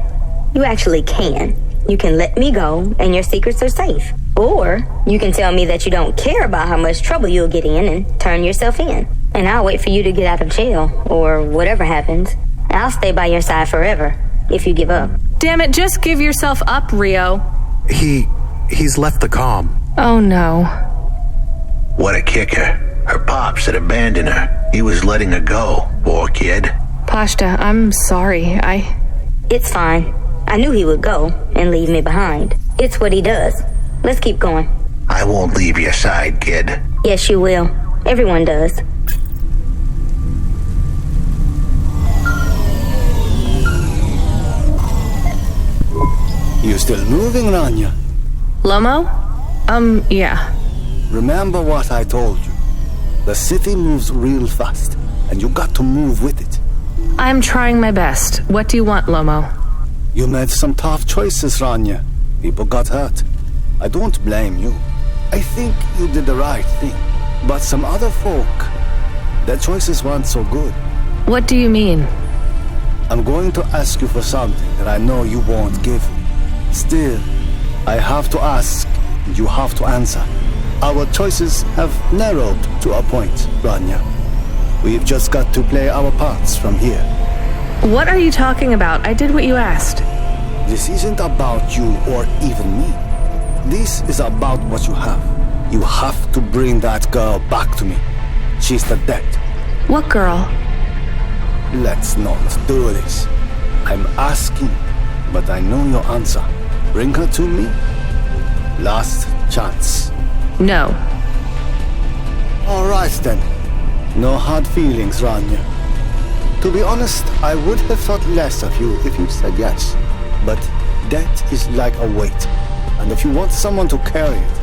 You actually can. You can let me go and your secrets are safe. Or you can tell me that you don't care about how much trouble you'll get in and turn yourself in. And I'll wait for you to get out of jail or whatever happens. I'll stay by your side forever if you give up. Damn it, just give yourself up, Rio. He's left the comm. Oh no. What a kicker. Her pops had abandoned her. He was letting her go. Poor kid. Pashta, I'm sorry. It's fine. I knew he would go and leave me behind. It's what he does. Let's keep going. I won't leave your side, kid. Yes, you will. Everyone does. You still moving, Rania? Lomo? Yeah. Remember what I told you. The city moves real fast, and you got to move with it. I'm trying my best. What do you want, Lomo? You made some tough choices, Rania. People got hurt. I don't blame you. I think you did the right thing. But some other folk, their choices weren't so good. What do you mean? I'm going to ask you for something that I know you won't give me. Still, I have to ask, and you have to answer. Our choices have narrowed to a point, Rania. We've just got to play our parts from here. What are you talking about? I did what you asked. This isn't about you or even me. This is about what you have. You have to bring that girl back to me. She's the dead. What girl? Let's not do this. I'm asking, but I know your answer. Bring her to me. Last chance. No. All right then. No hard feelings, Rania. To be honest, I would have thought less of you if you said yes. But death is like a weight. And if you want someone to carry it,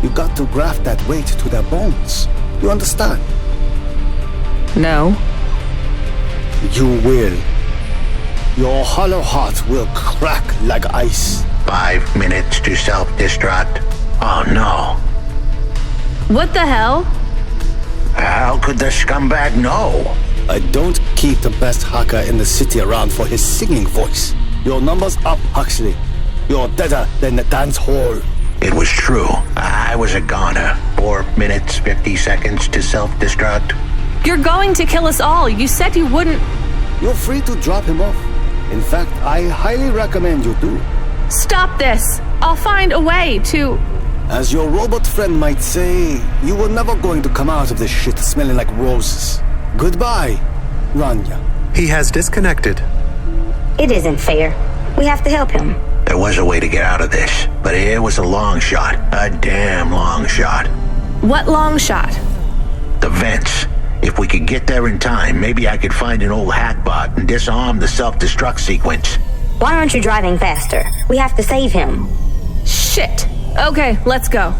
You got to graft that weight to their bones. You understand? No. You will. Your hollow heart will crack like ice. 5 minutes to self-destruct. Oh no. What the hell? How could the scumbag know? I don't keep the best hacker in the city around for his singing voice. Your number's up, Huxley. You're deader than the dance hall. It was true. I was a goner. 4 minutes, 50 seconds to self-destruct. You're going to kill us all. You said you wouldn't. You're free to drop him off. In fact, I highly recommend you do. Stop this. I'll find a way to... As your robot friend might say, you were never going to come out of this shit smelling like roses. Goodbye, Rania. He has disconnected. It isn't fair. We have to help him. There was a way to get out of this, but it was a long shot. A damn long shot. What long shot? The vents. If we could get there in time, maybe I could find an old hackbot and disarm the self-destruct sequence. Why aren't you driving faster? We have to save him. Shit. Okay, let's go.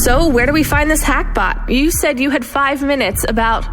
So, where do we find this hackbot? You said you had 5 minutes about...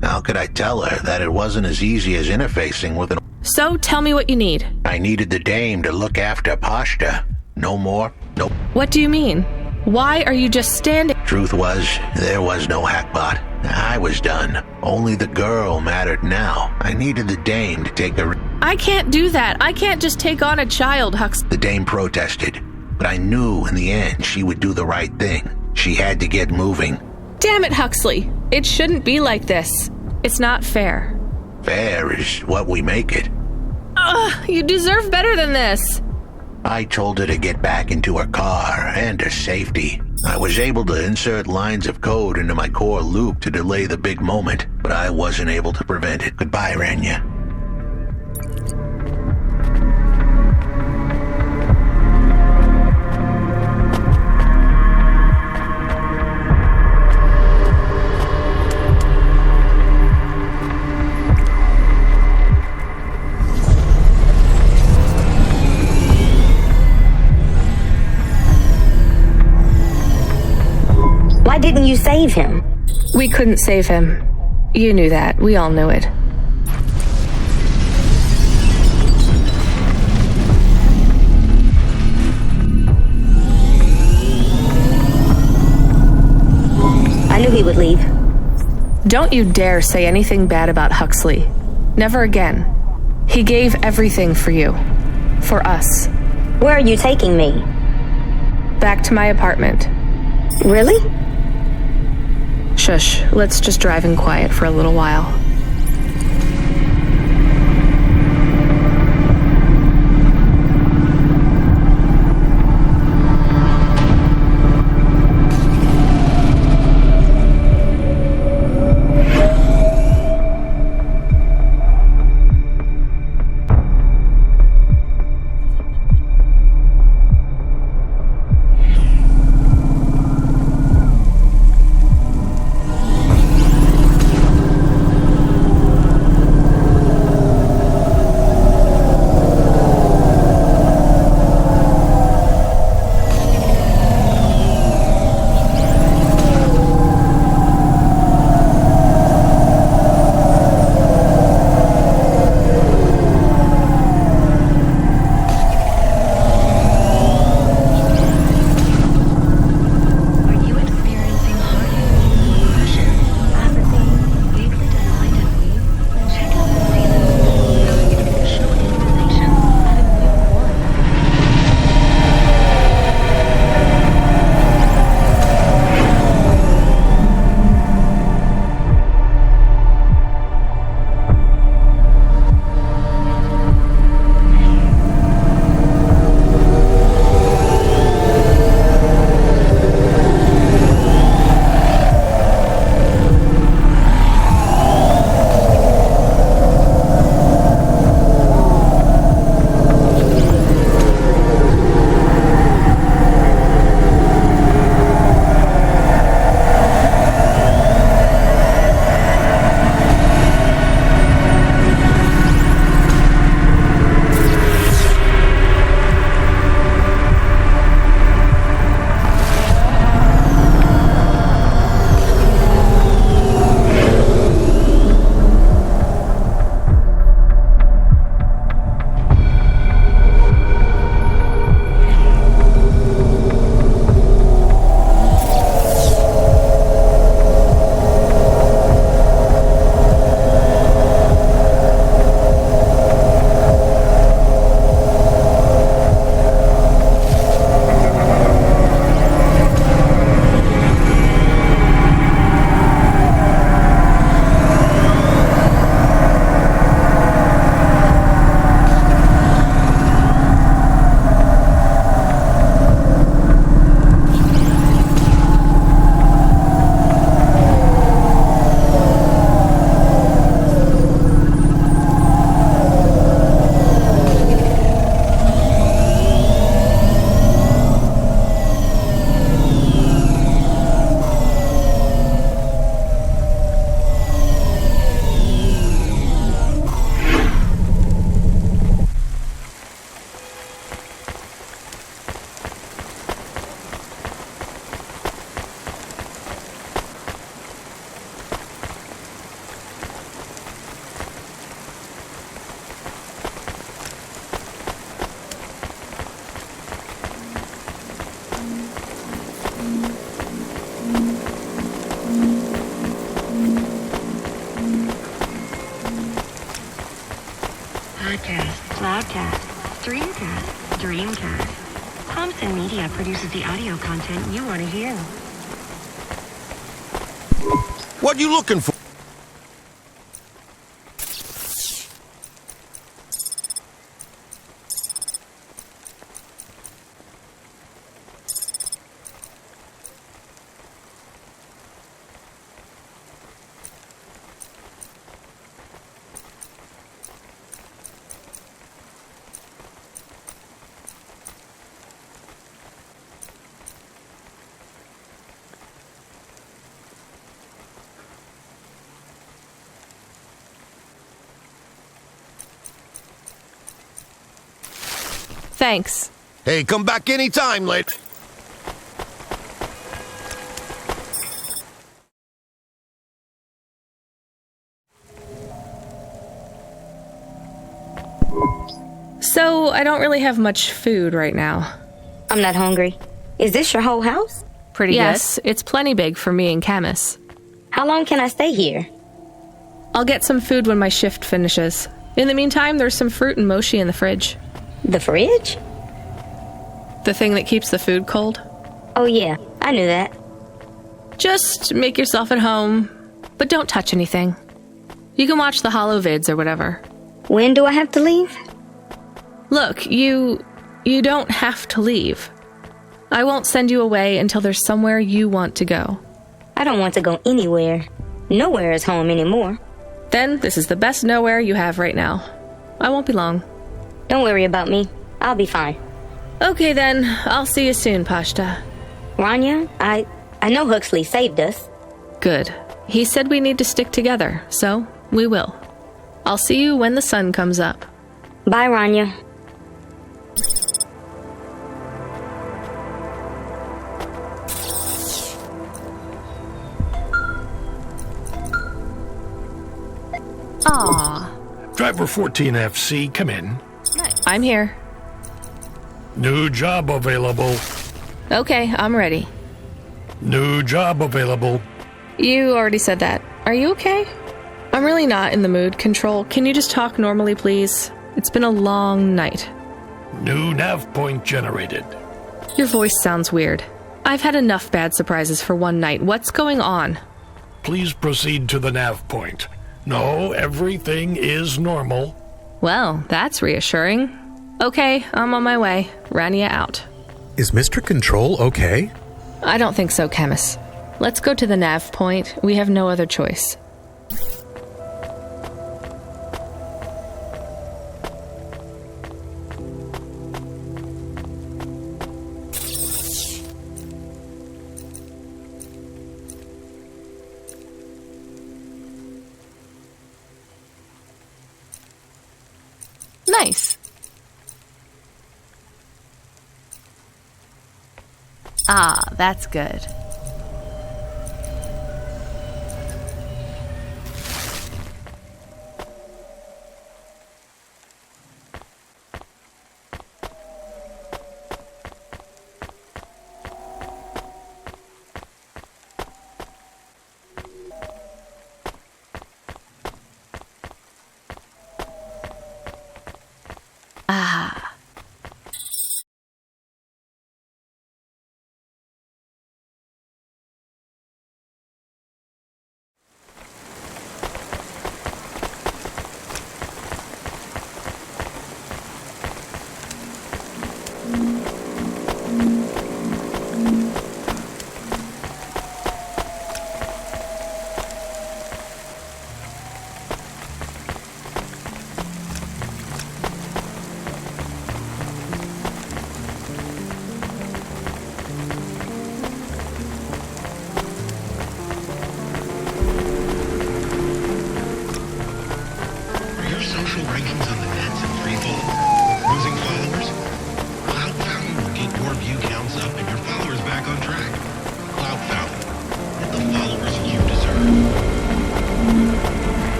How could I tell her that it wasn't as easy as interfacing with an... So, tell me what you need. I needed the dame to look after Pashta. No more, nope. What do you mean? Why are you just standing... Truth was, there was no hackbot. I was done. Only the girl mattered now. I needed the dame to take the... I can't do that. I can't just take on a child, Hux. The dame protested, but I knew in the end she would do the right thing. She had to get moving. Damn it, Huxley. It shouldn't be like this. It's not fair. Fair is what we make it. Ugh, you deserve better than this. I told her to get back into her car and her safety. I was able to insert lines of code into my core loop to delay the big moment, but I wasn't able to prevent it. Goodbye, Renya. Why didn't you save him? We couldn't save him. You knew that. We all knew it. I knew he would leave. Don't you dare say anything bad about Huxley. Never again. He gave everything for you. For us. Where are you taking me? Back to my apartment. Really? Shush, let's just drive in quiet for a little while. Cloudcast, Streamcast, Dreamcast. Thompson Media produces the audio content you want to hear. What you looking for? Thanks. Hey, come back anytime, late. So, I don't really have much food right now. I'm not hungry. Is this your whole house? Pretty yes, good. It's plenty big for me and Camus. How long can I stay here? I'll get some food when my shift finishes. In the meantime, there's some fruit and mochi in the fridge. The fridge? The thing that keeps the food cold. Oh yeah, I knew that. Just make yourself at home, but don't touch anything. You can watch the holo vids or whatever. When do I have to leave? Look, you don't have to leave. I won't send you away until there's somewhere you want to go. I don't want to go anywhere. Nowhere is home anymore. Then this is the best nowhere you have right now. I won't be long. Don't worry about me. I'll be fine. Okay then, I'll see you soon, Pashta. Rania, I know Huxley saved us. Good. He said we need to stick together, so we will. I'll see you when the sun comes up. Bye, Rania. Aww. Driver 14FC, come in. Nice. I'm here. New job available. Okay, I'm ready. New job available. You already said that. Are you okay? I'm really not in the mood. Control, can you just talk normally, please? It's been a long night. New nav point generated. Your voice sounds weird. I've had enough bad surprises for one night. What's going on? Please proceed to the nav point. No, everything is normal. Well, that's reassuring. Okay, I'm on my way. Rania out. Is Mr. Control okay? I don't think so, Camus. Let's go to the nav point. We have no other choice. Nice. Ah, that's good.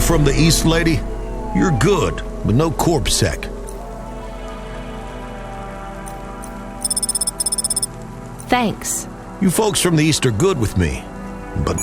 from the East, lady? You're good, but no corpsec. Thanks. You folks from the East are good with me, but...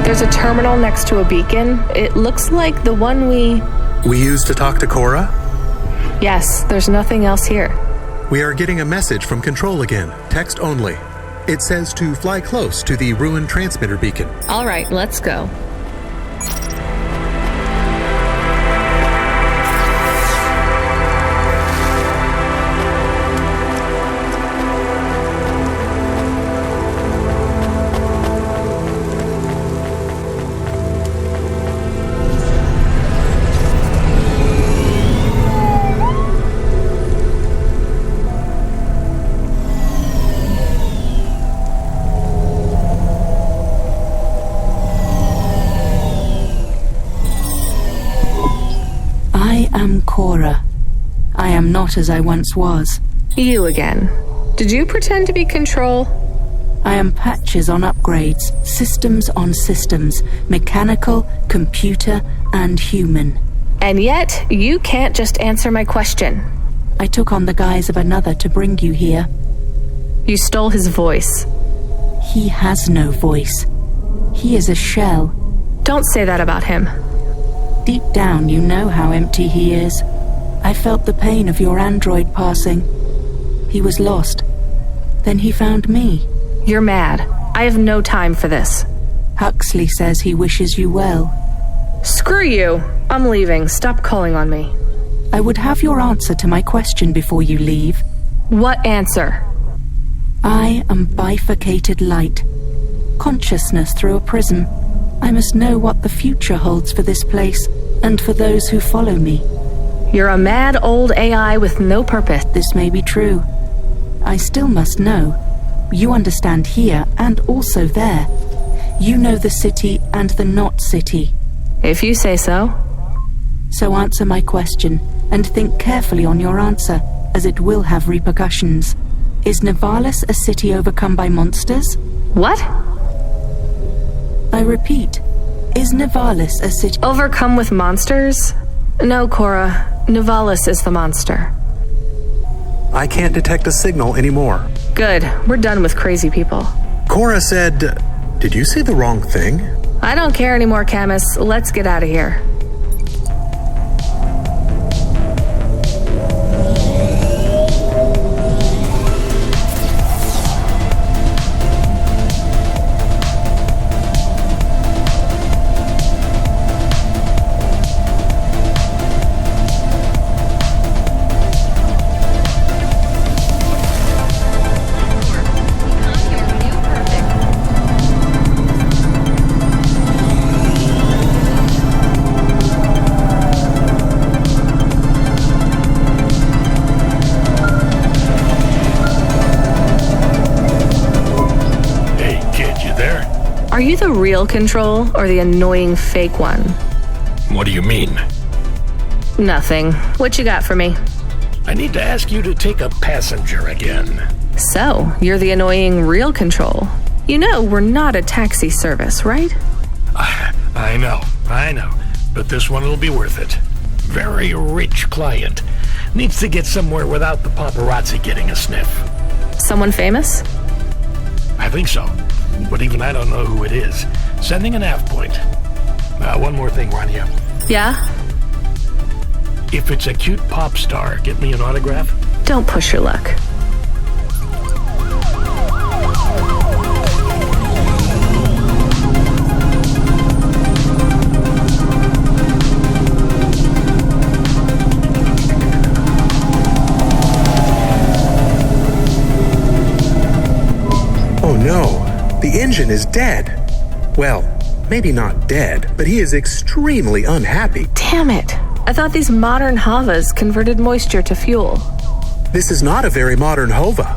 There's a terminal next to a beacon. It looks like the one we used to talk to Cora? Yes, there's nothing else here. We are getting a message from Control again, text only. It says to fly close to the ruined transmitter beacon. All right, let's go. Cora. I am not as I once was. You again. Did you pretend to be Control? I am patches on upgrades, systems on systems, mechanical, computer, and human. And yet, you can't just answer my question. I took on the guise of another to bring you here. You stole his voice. He has no voice. He is a shell. Don't say that about him. Deep down, you know how empty he is. I felt the pain of your android passing. He was lost. Then he found me. You're mad. I have no time for this. Huxley says he wishes you well. Screw you. I'm leaving. Stop calling on me. I would have your answer to my question before you leave. What answer? I am bifurcated light. Consciousness through a prism. I must know what the future holds for this place, and for those who follow me. You're a mad old AI with no purpose. This may be true. I still must know. You understand here, and also there. You know the city and the not city. If you say so. So answer my question, and think carefully on your answer, as it will have repercussions. Is Nivalis a city overcome by monsters? What? I repeat, is Nivalis a city overcome with monsters? No, Cora. Nivalis is the monster. I can't detect a signal anymore. Good. We're done with crazy people. Cora said... Did you say the wrong thing? I don't care anymore, Camus. Let's get out of here. Are you the real Control, or the annoying fake one? What do you mean? Nothing. What you got for me? I need to ask you to take a passenger again. So, you're the annoying real Control. You know we're not a taxi service, right? I know. But this one will be worth it. Very rich client. Needs to get somewhere without the paparazzi getting a sniff. Someone famous? I think so. But even I don't know who it is. Sending an nav point. One more thing, Rania. Yeah? If it's a cute pop star, get me an autograph? Don't push your luck. Agent is dead. Well, maybe not dead, but he is extremely unhappy. Damn it. I thought these modern Havas converted moisture to fuel. This is not a very modern Hova.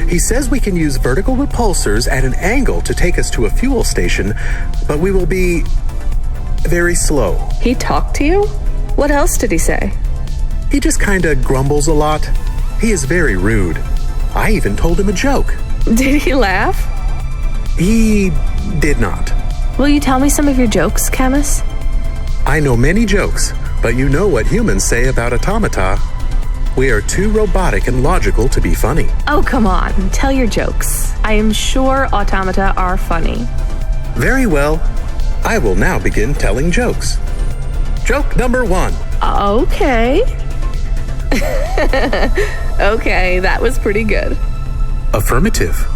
He says we can use vertical repulsors at an angle to take us to a fuel station, but we will be very slow. He talked to you? What else did he say? He just kinda grumbles a lot. He is very rude. I even told him a joke. Did he laugh? He did not. Will you tell me some of your jokes, Camus? I know many jokes, but you know what humans say about automata. We are too robotic and logical to be funny. Oh, come on. Tell your jokes. I am sure automata are funny. Very well. I will now begin telling jokes. Joke number 1. Okay. Okay, that was pretty good. Affirmative.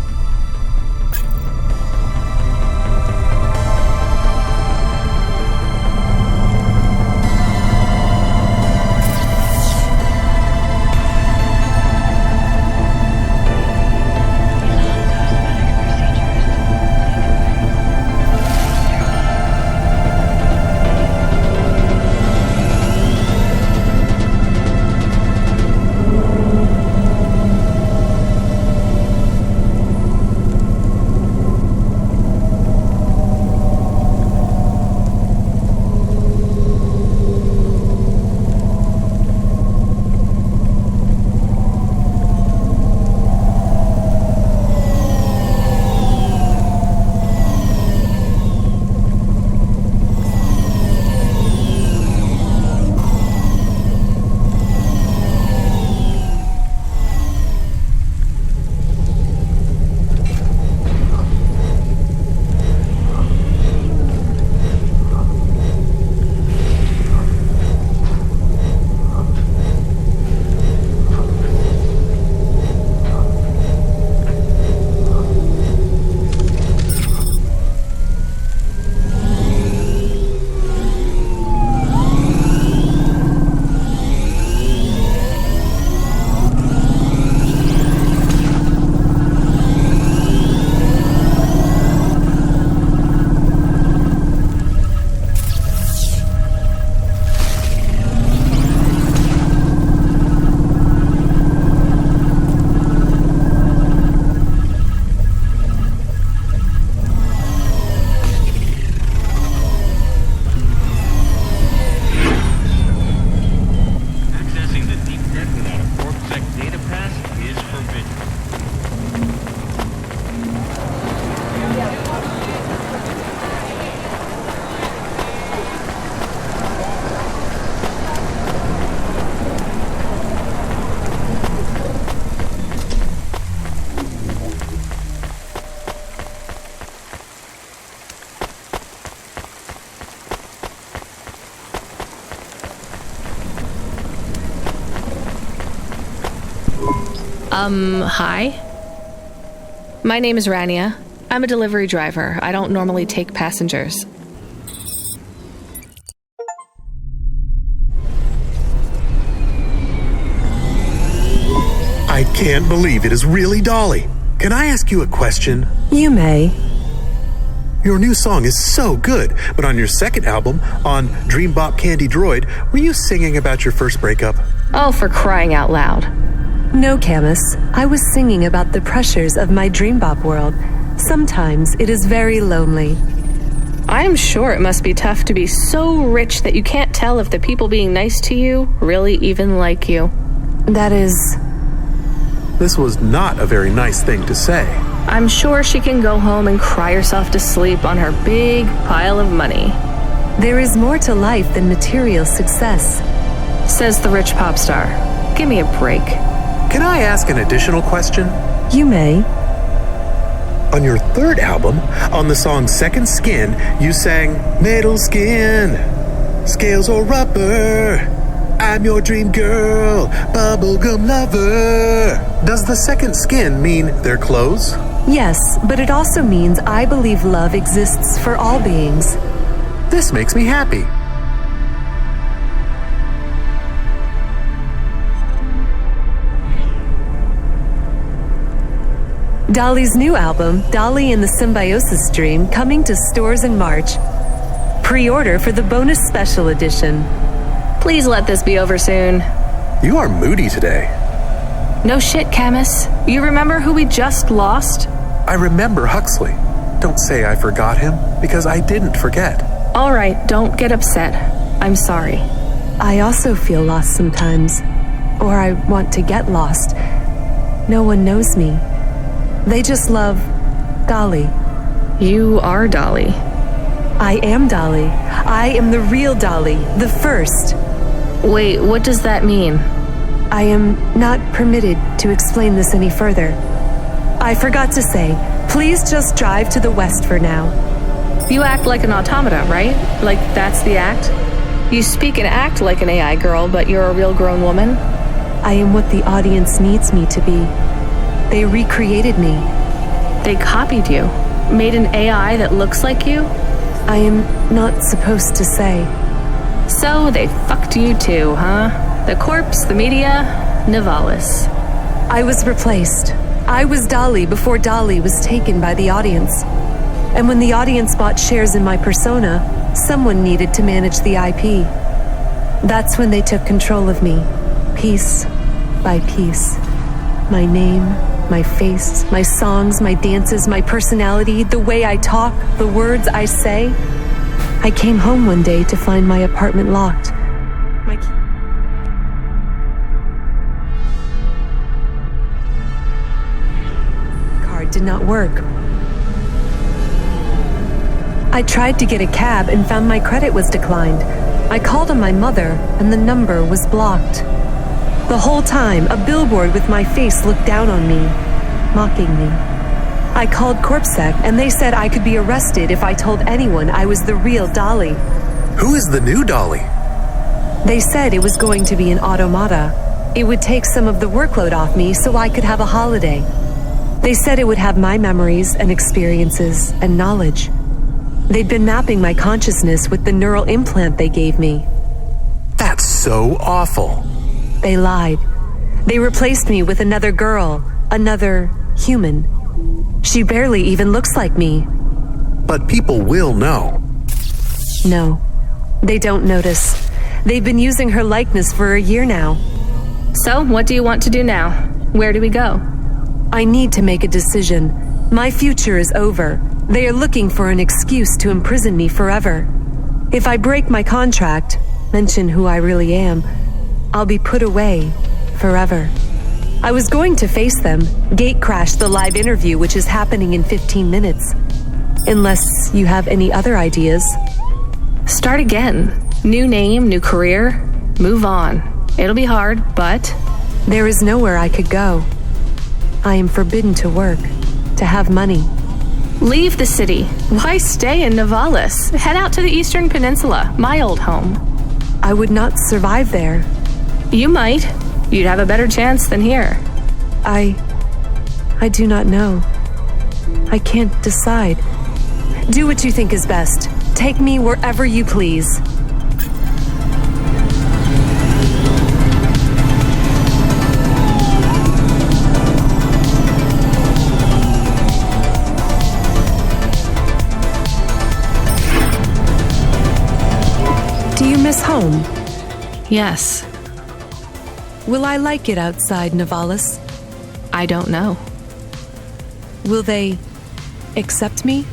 Hi. My name is Rania. I'm a delivery driver. I don't normally take passengers. I can't believe it is really Dolly. Can I ask you a question? You may. Your new song is so good, but on your second album, on Dream Bop Candy Droid, were you singing about your first breakup? Oh, for crying out loud. No, Camus. I was singing about the pressures of my Dream Bop world. Sometimes it is very lonely. I'm sure it must be tough to be so rich that you can't tell if the people being nice to you really even like you. That is... This was not a very nice thing to say. I'm sure she can go home and cry herself to sleep on her big pile of money. There is more to life than material success, says the rich pop star. Give me a break. Can I ask an additional question? You may. On your third album, on the song Second Skin, you sang Metal Skin, Scales or Rubber, I'm your dream girl, bubblegum lover. Does the second skin mean their clothes? Yes, but it also means I believe love exists for all beings. This makes me happy. Dolly's new album, Dolly and the Symbiosis Dream, coming to stores in March. Pre-order for the bonus special edition. Please let this be over soon. You are moody today. No shit, Camus. You remember who we just lost? I remember Huxley. Don't say I forgot him, because I didn't forget. All right, don't get upset. I'm sorry. I also feel lost sometimes. Or I want to get lost. No one knows me. They just love Dolly. You are Dolly. I am Dolly. I am the real Dolly, the first. Wait, what does that mean? I am not permitted to explain this any further. I forgot to say, please just drive to the west for now. You act like an automata, right? Like that's the act? You speak and act like an AI girl, but you're a real grown woman? I am what the audience needs me to be. They recreated me. They copied you? Made an AI that looks like you? I am not supposed to say. So they fucked you too, huh? The corpse, the media, Nivalis. I was replaced. I was Dolly before Dolly was taken by the audience. And when the audience bought shares in my persona, someone needed to manage the IP. That's when they took control of me, piece by piece. My name, my face, my songs, my dances, my personality, the way I talk, the words I say. I came home one day to find my apartment locked. My card did not work. I tried to get a cab and found my credit was declined. I called on my mother and the number was blocked. The whole time, a billboard with my face looked down on me, mocking me. I called CorpSec and they said I could be arrested if I told anyone I was the real Dolly. Who is the new Dolly? They said it was going to be an automata. It would take some of the workload off me so I could have a holiday. They said it would have my memories and experiences and knowledge. They'd been mapping my consciousness with the neural implant they gave me. That's so awful. They lied. They replaced me with another girl, another human. She barely even looks like me. But people will know. No, they don't notice. They've been using her likeness for a year now. So, what do you want to do now? Where do we go? I need to make a decision. My future is over. They are looking for an excuse to imprison me forever. If I break my contract, mention who I really am, I'll be put away forever. I was going to face them, gatecrash the live interview which is happening in 15 minutes. Unless you have any other ideas. Start again. New name, new career. Move on. It'll be hard, but... There is nowhere I could go. I am forbidden to work, to have money. Leave the city. Why stay in Nivalis? Head out to the Eastern Peninsula, my old home. I would not survive there. You might. You'd have a better chance than here. I do not know. I can't decide. Do what you think is best. Take me wherever you please. Do you miss home? Yes. Will I like it outside Nivalis? I don't know. Will they accept me?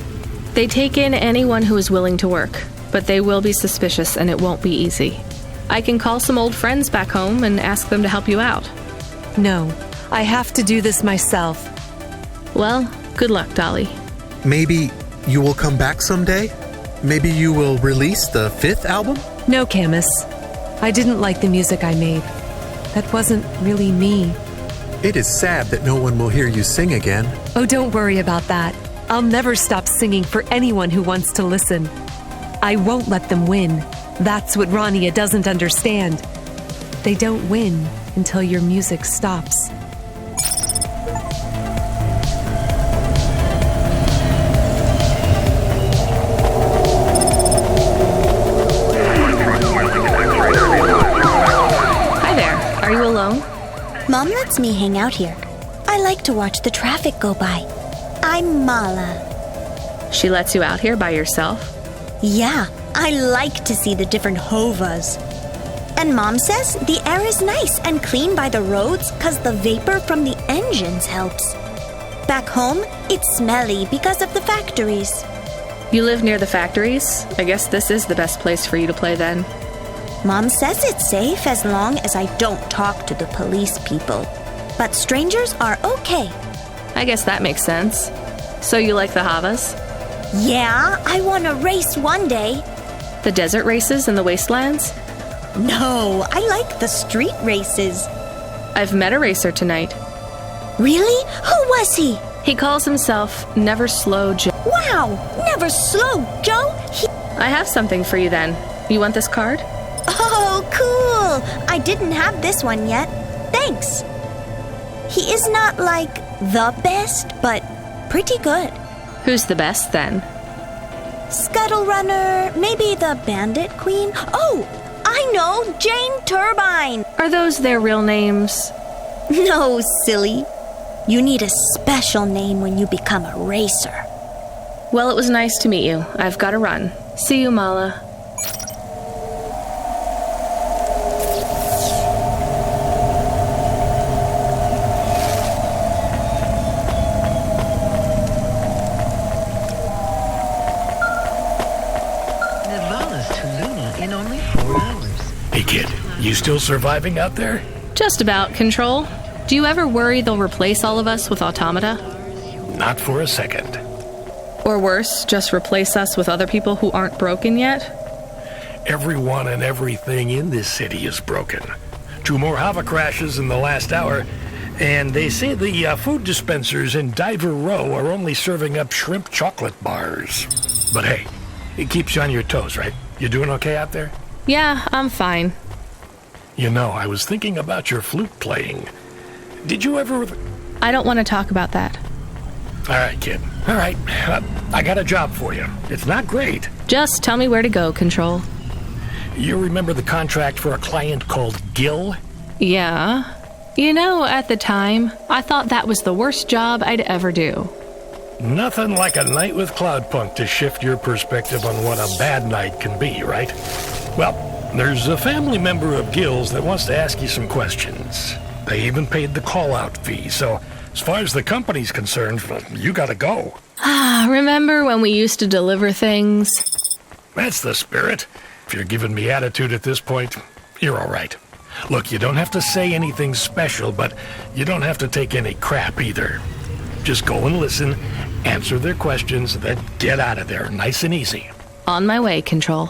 They take in anyone who is willing to work, but they will be suspicious and it won't be easy. I can call some old friends back home and ask them to help you out. No, I have to do this myself. Well, good luck, Dolly. Maybe you will come back someday? Maybe you will release the 5th album? No, Camus. I didn't like the music I made. That wasn't really me. It is sad that no one will hear you sing again. Oh, don't worry about that. I'll never stop singing for anyone who wants to listen. I won't let them win. That's what Rania doesn't understand. They don't win until your music stops. Hi there. Are you alone? Mom lets me hang out here. I like to watch the traffic go by. I'm Mala. She lets you out here by yourself? Yeah, I like to see the different hovas. And Mom says the air is nice and clean by the roads because the vapor from the engines helps. Back home, it's smelly because of the factories. You live near the factories? I guess this is the best place for you to play then. Mom says it's safe as long as I don't talk to the police people. But strangers are okay. I guess that makes sense. So you like the Havas? Yeah, I want to race one day. The desert races in the wastelands? No, I like the street races. I've met a racer tonight. Really? Who was he? He calls himself Never Slow Joe. Wow, Never Slow Joe? I have something for you then. You want this card? Oh, cool! I didn't have this one yet. Thanks. He is not like the best, but pretty good. Who's the best then? Scuttle Runner, maybe the Bandit Queen. Oh, I know, Jane Turbine. Are those their real names? No, silly. You need a special name when you become a racer. Well, it was nice to meet you. I've got to run. See you, Mala. Hey kid, you still surviving out there? Just about, Control. Do you ever worry they'll replace all of us with automata? Not for a second. Or worse, just replace us with other people who aren't broken yet? Everyone and everything in this city is broken. 2 more Hava crashes in the last hour, and they say the food dispensers in Diver Row are only serving up shrimp chocolate bars. But hey, it keeps you on your toes, right? You doing okay out there? Yeah, I'm fine. You know, I was thinking about your flute playing. Did you ever... I don't want to talk about that. All right, kid. All right. I got a job for you. It's not great. Just tell me where to go, Control. You remember the contract for a client called Gil? Yeah. You know, at the time, I thought that was the worst job I'd ever do. Nothing like a night with Cloudpunk to shift your perspective on what a bad night can be, right? Well, there's a family member of Gil's that wants to ask you some questions. They even paid the call-out fee, so as far as the company's concerned, you gotta go. Remember when we used to deliver things? That's the spirit. If you're giving me attitude at this point, you're all right. Look, you don't have to say anything special, but you don't have to take any crap either. Just go and listen, answer their questions, then get out of there, nice and easy. On my way, Control.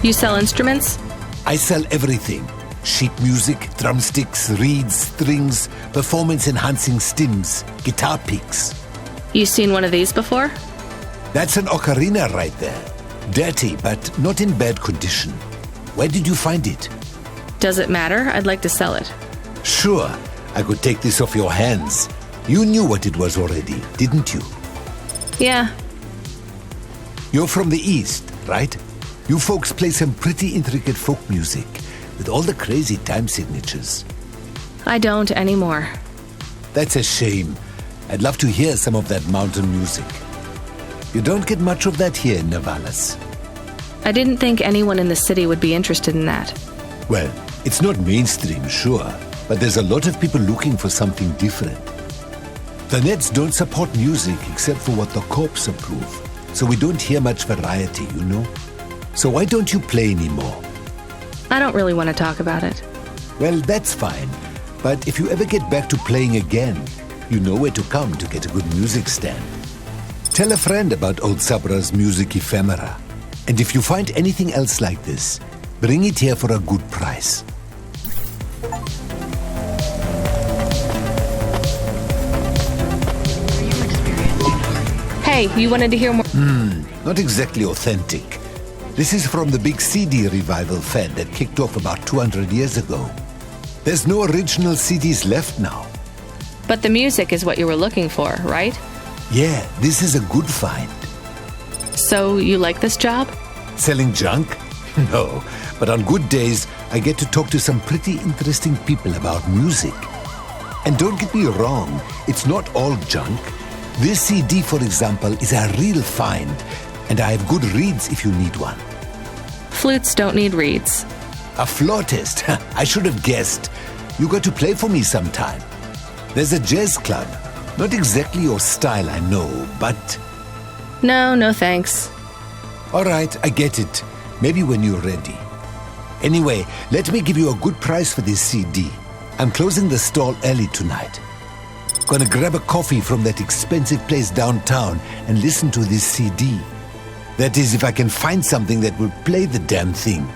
You sell instruments? I sell everything. Sheet music, drumsticks, reeds, strings, performance-enhancing stims, guitar picks. You seen one of these before? That's an ocarina right there. Dirty, but not in bad condition. Where did you find it? Does it matter? I'd like to sell it. Sure. I could take this off your hands. You knew what it was already, didn't you? Yeah. You're from the East, right? You folks play some pretty intricate folk music with all the crazy time signatures. I don't anymore. That's a shame. I'd love to hear some of that mountain music. You don't get much of that here in Navalas. I didn't think anyone in the city would be interested in that. Well, it's not mainstream, sure, but there's a lot of people looking for something different. The Nets don't support music except for what the corps approve, so we don't hear much variety, you know? So why don't you play anymore? I don't really want to talk about it. Well, that's fine, but if you ever get back to playing again, you know where to come to get a good music stand. Tell a friend about old Sabra's music ephemera, and if you find anything else like this, bring it here for a good price. Hey, you wanted to hear more? Not exactly authentic. This is from the big CD revival fad that kicked off about 200 years ago. There's no original CDs left now. But the music is what you were looking for, right? Yeah, this is a good find. So, you like this job? Selling junk? No, but on good days, I get to talk to some pretty interesting people about music. And don't get me wrong, it's not all junk. This CD, for example, is a real find, and I have good reeds if you need one. Flutes don't need reeds. A flautist? I should have guessed. You got to play for me sometime. There's a jazz club. Not exactly your style, I know, but... No thanks. All right, I get it. Maybe when you're ready. Anyway, let me give you a good price for this CD. I'm closing the stall early tonight. Gonna grab a coffee from that expensive place downtown and listen to this CD. That is, if I can find something that will play the damn thing.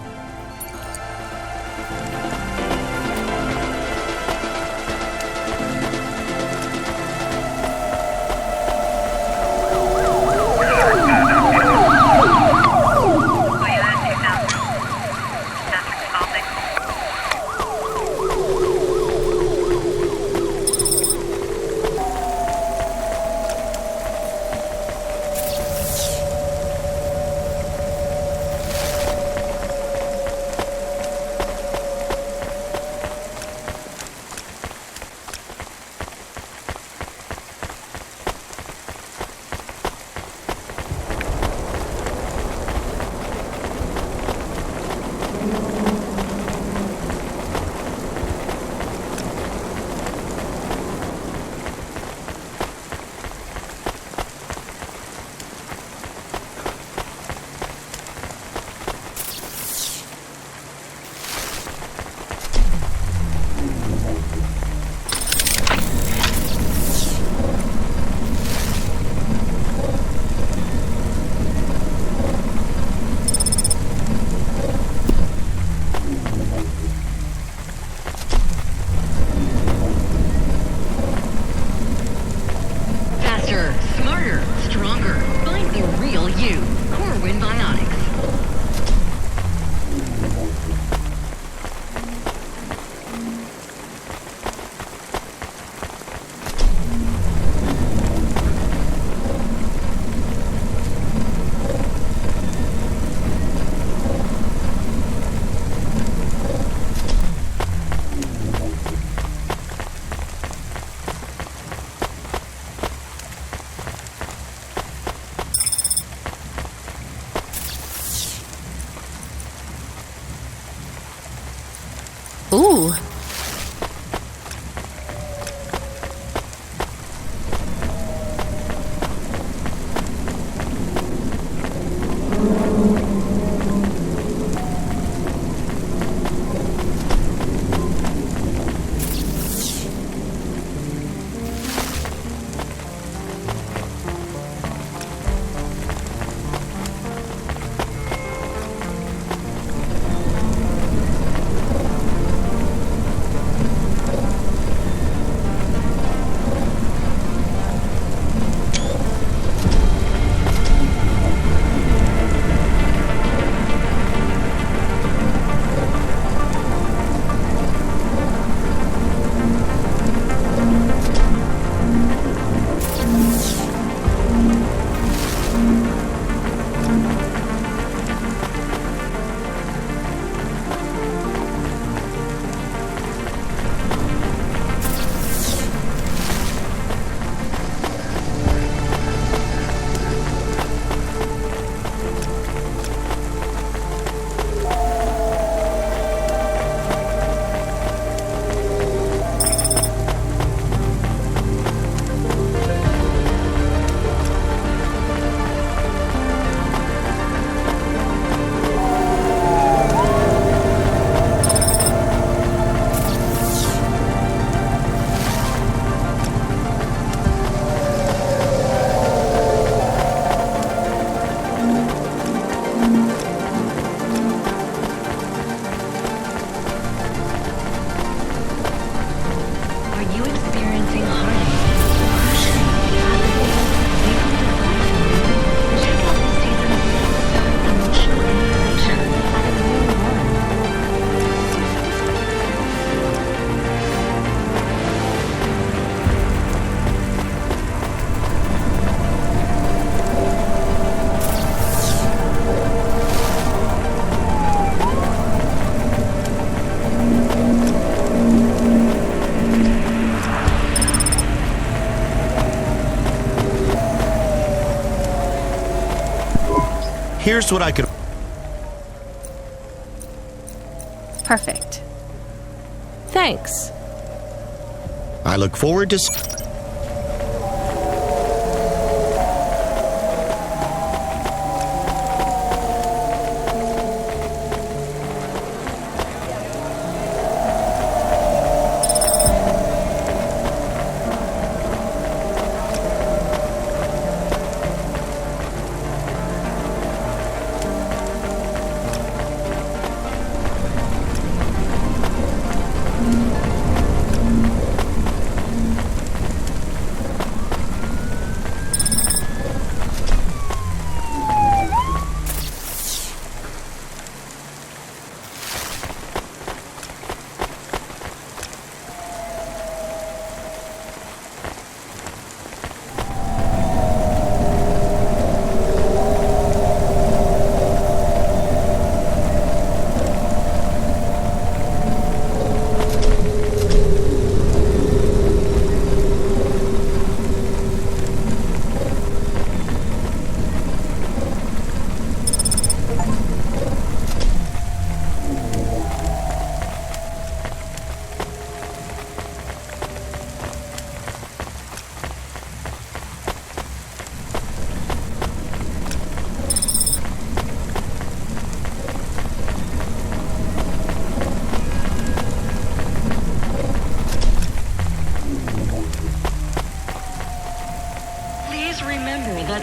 you experiencing heartache, depression, apathy, vaguely defined and weak? Then check out this season's best-selling emotional immunization at Immune 1. Here's what I could... Perfect. Thanks. I look forward to...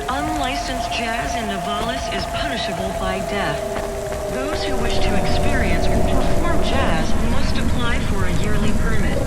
Unlicensed jazz in Navalis is punishable by death. Those who wish to experience or perform jazz must apply for a yearly permit.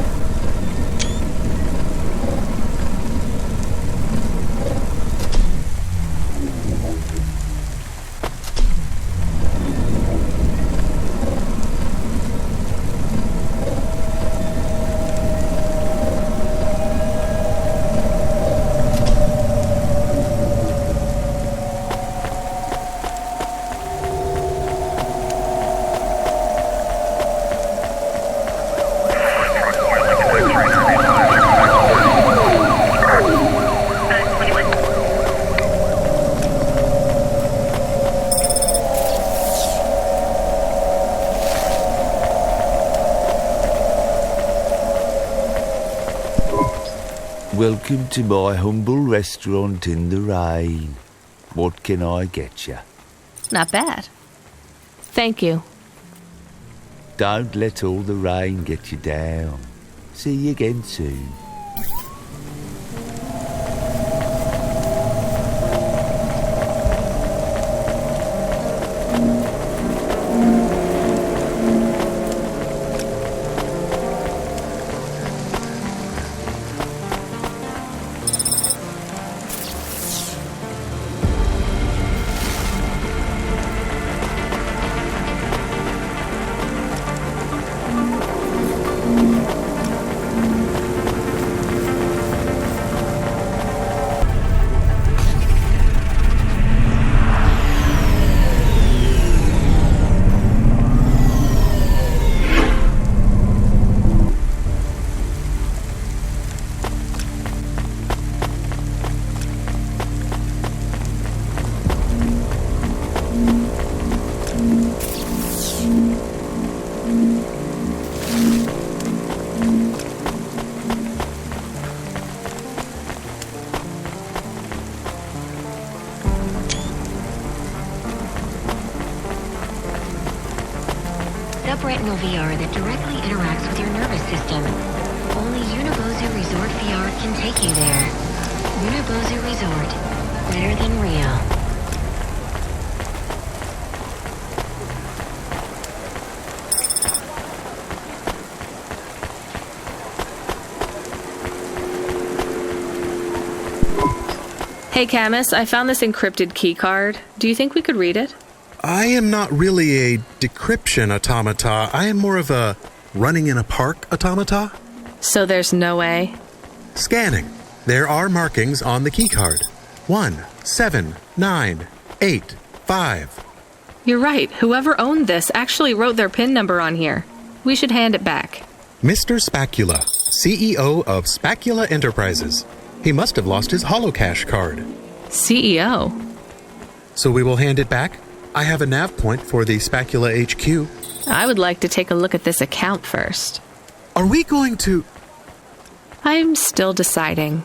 Welcome to my humble restaurant in the rain. What can I get you? Not bad. Thank you. Don't let all the rain get you down. See you again soon. Subretinal VR that directly interacts with your nervous system. Only Unibozu Resort VR can take you there. Unibozu Resort. Better than real. Hey, Camus, I found this encrypted key card. Do you think we could read it? I am not really a decryption automata. I am more of a running in a park automata. So there's no way? Scanning. There are markings on the key card. 17985. You're right. Whoever owned this actually wrote their PIN number on here. We should hand it back. Mr. Spacula, CEO of Spacula Enterprises. He must have lost his holocash card. CEO? So we will hand it back? I have a nav point for the Spacula HQ. I would like to take a look at this account first. Are we going to... I'm still deciding.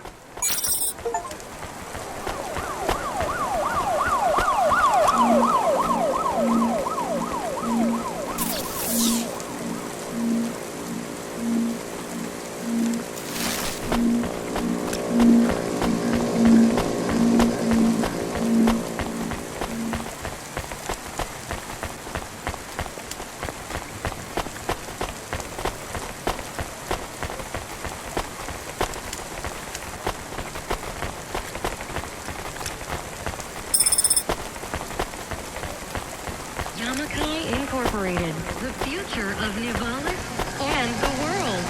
Incorporated, the future of Nivalis and the world.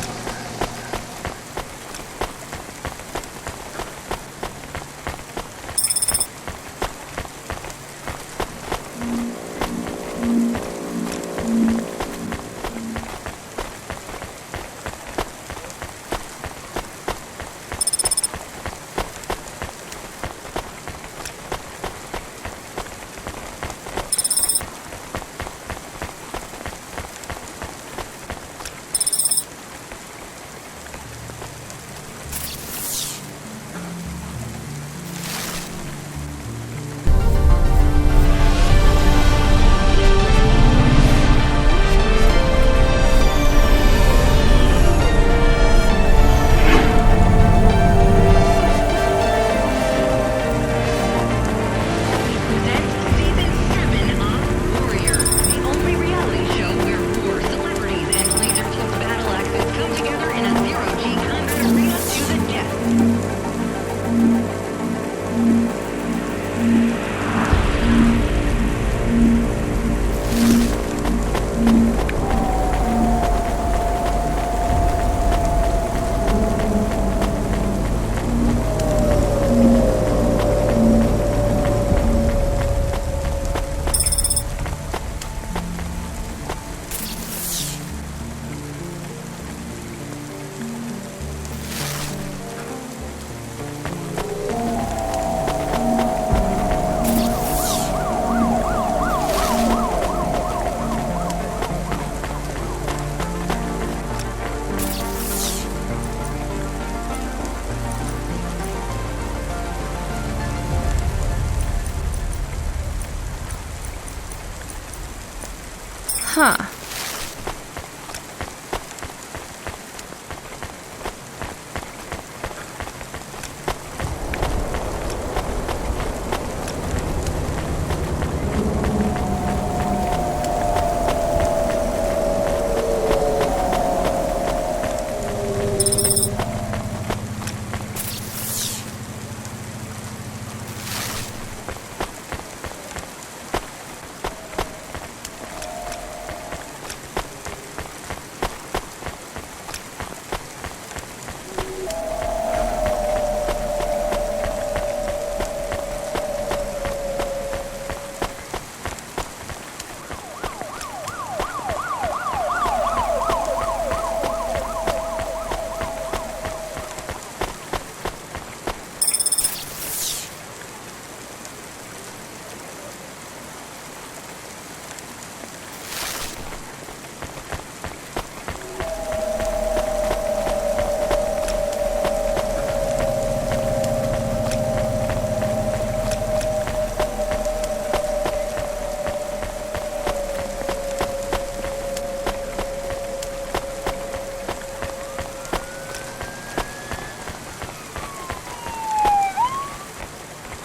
Huh.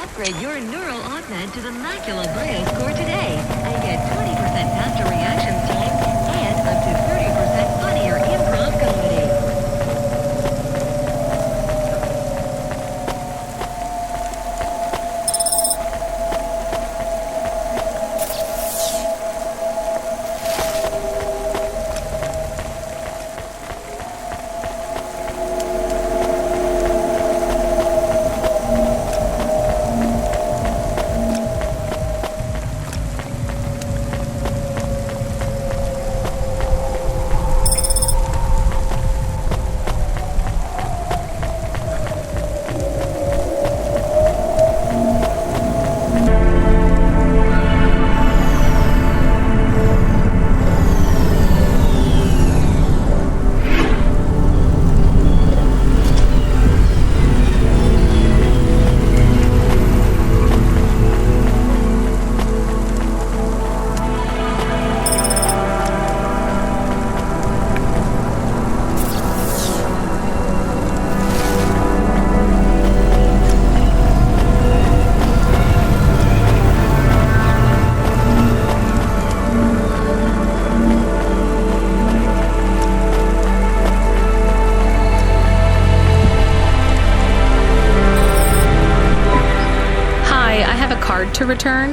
Upgrade your neural augment to the Macula Bio score today and get 20% faster reaction time and up to 30% funnier improv comedy. to return?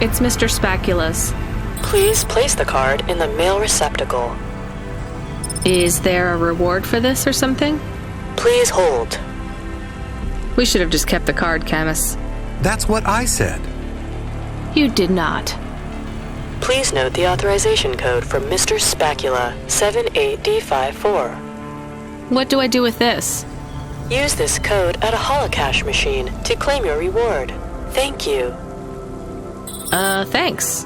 It's Mr. Spacula's. Please place the card in the mail receptacle. Is there a reward for this or something? Please hold. We should have just kept the card, Camus. That's what I said. You did not. Please note the authorization code from Mr. Spacula, 78D54. What do I do with this? Use this code at a holocash machine to claim your reward. Thank you. Thanks.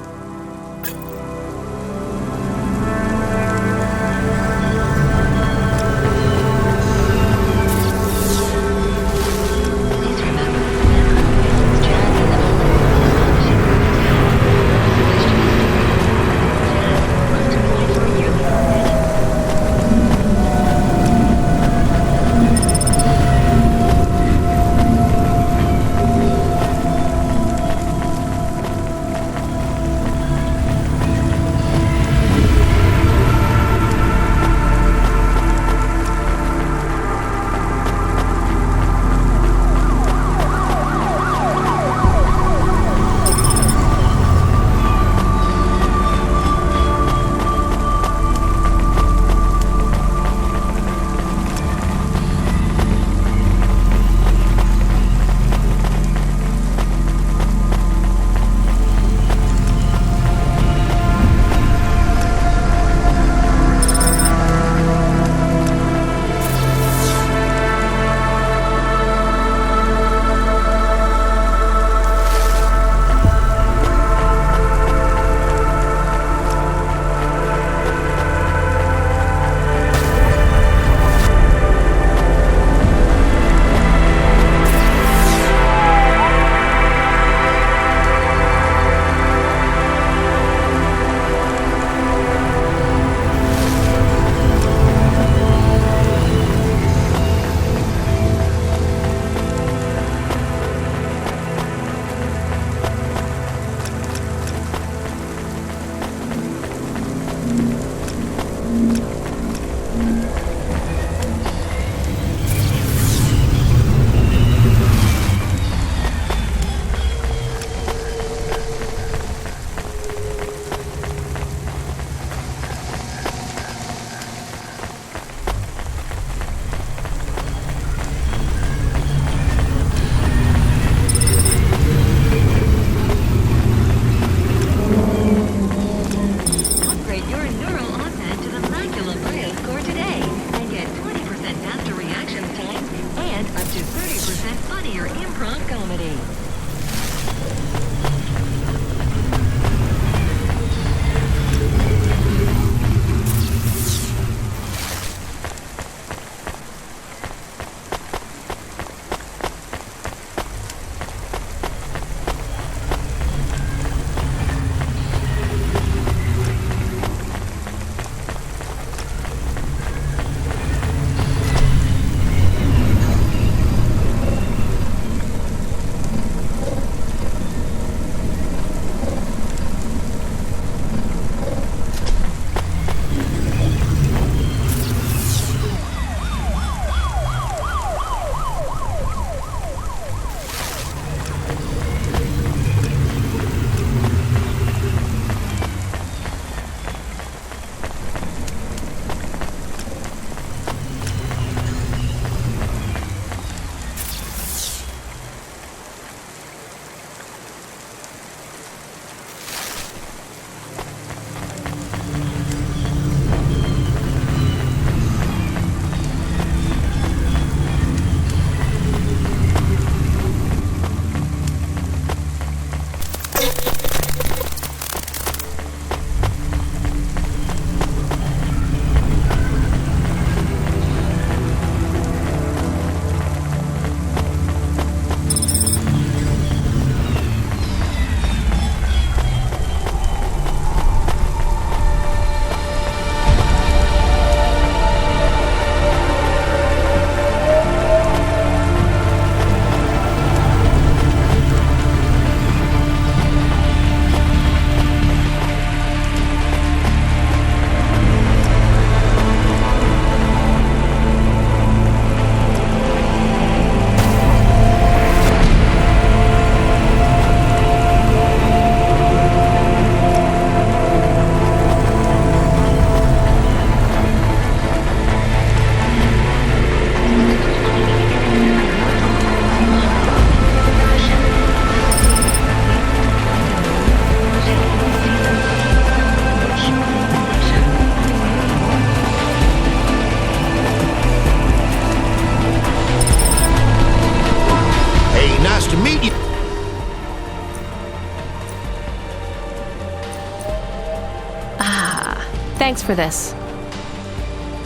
Thanks for this.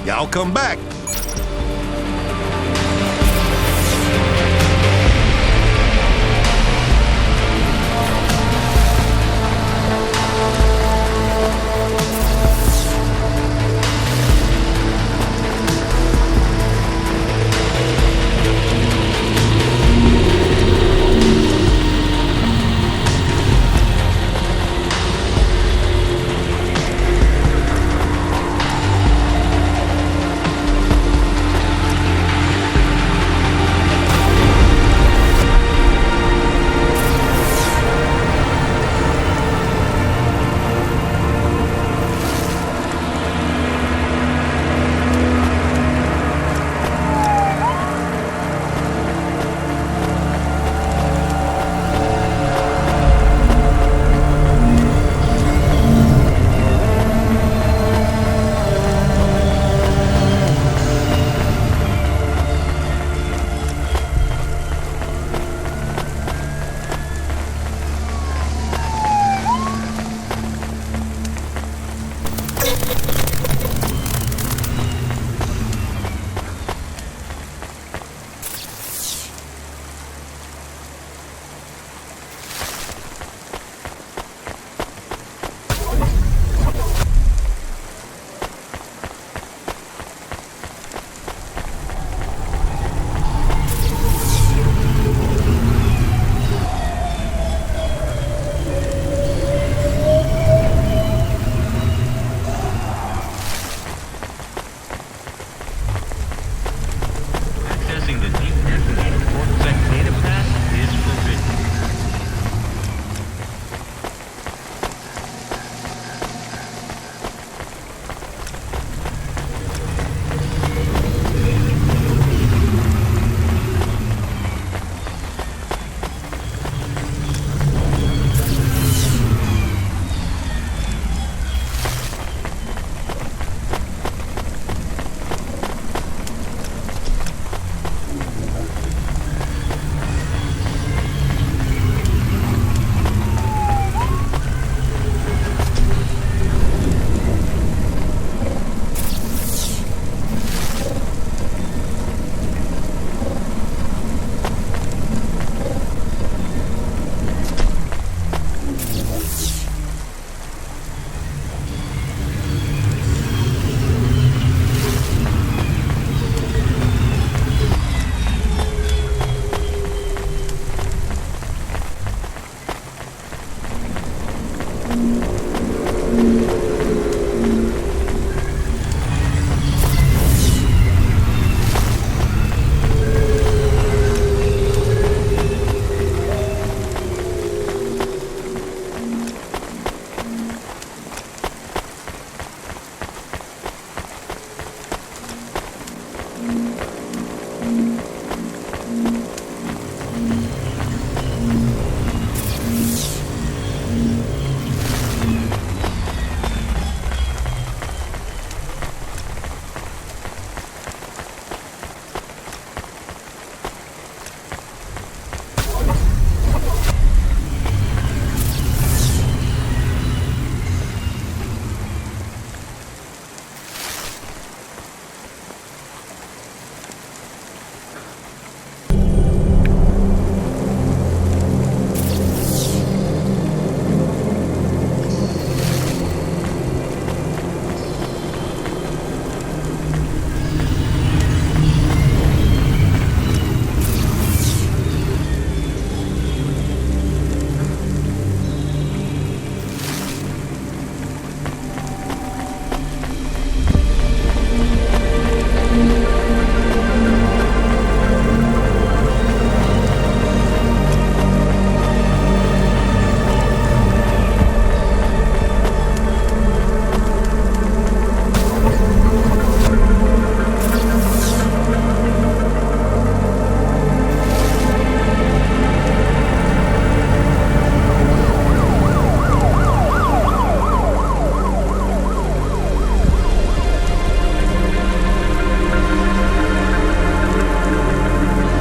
Y'all come back.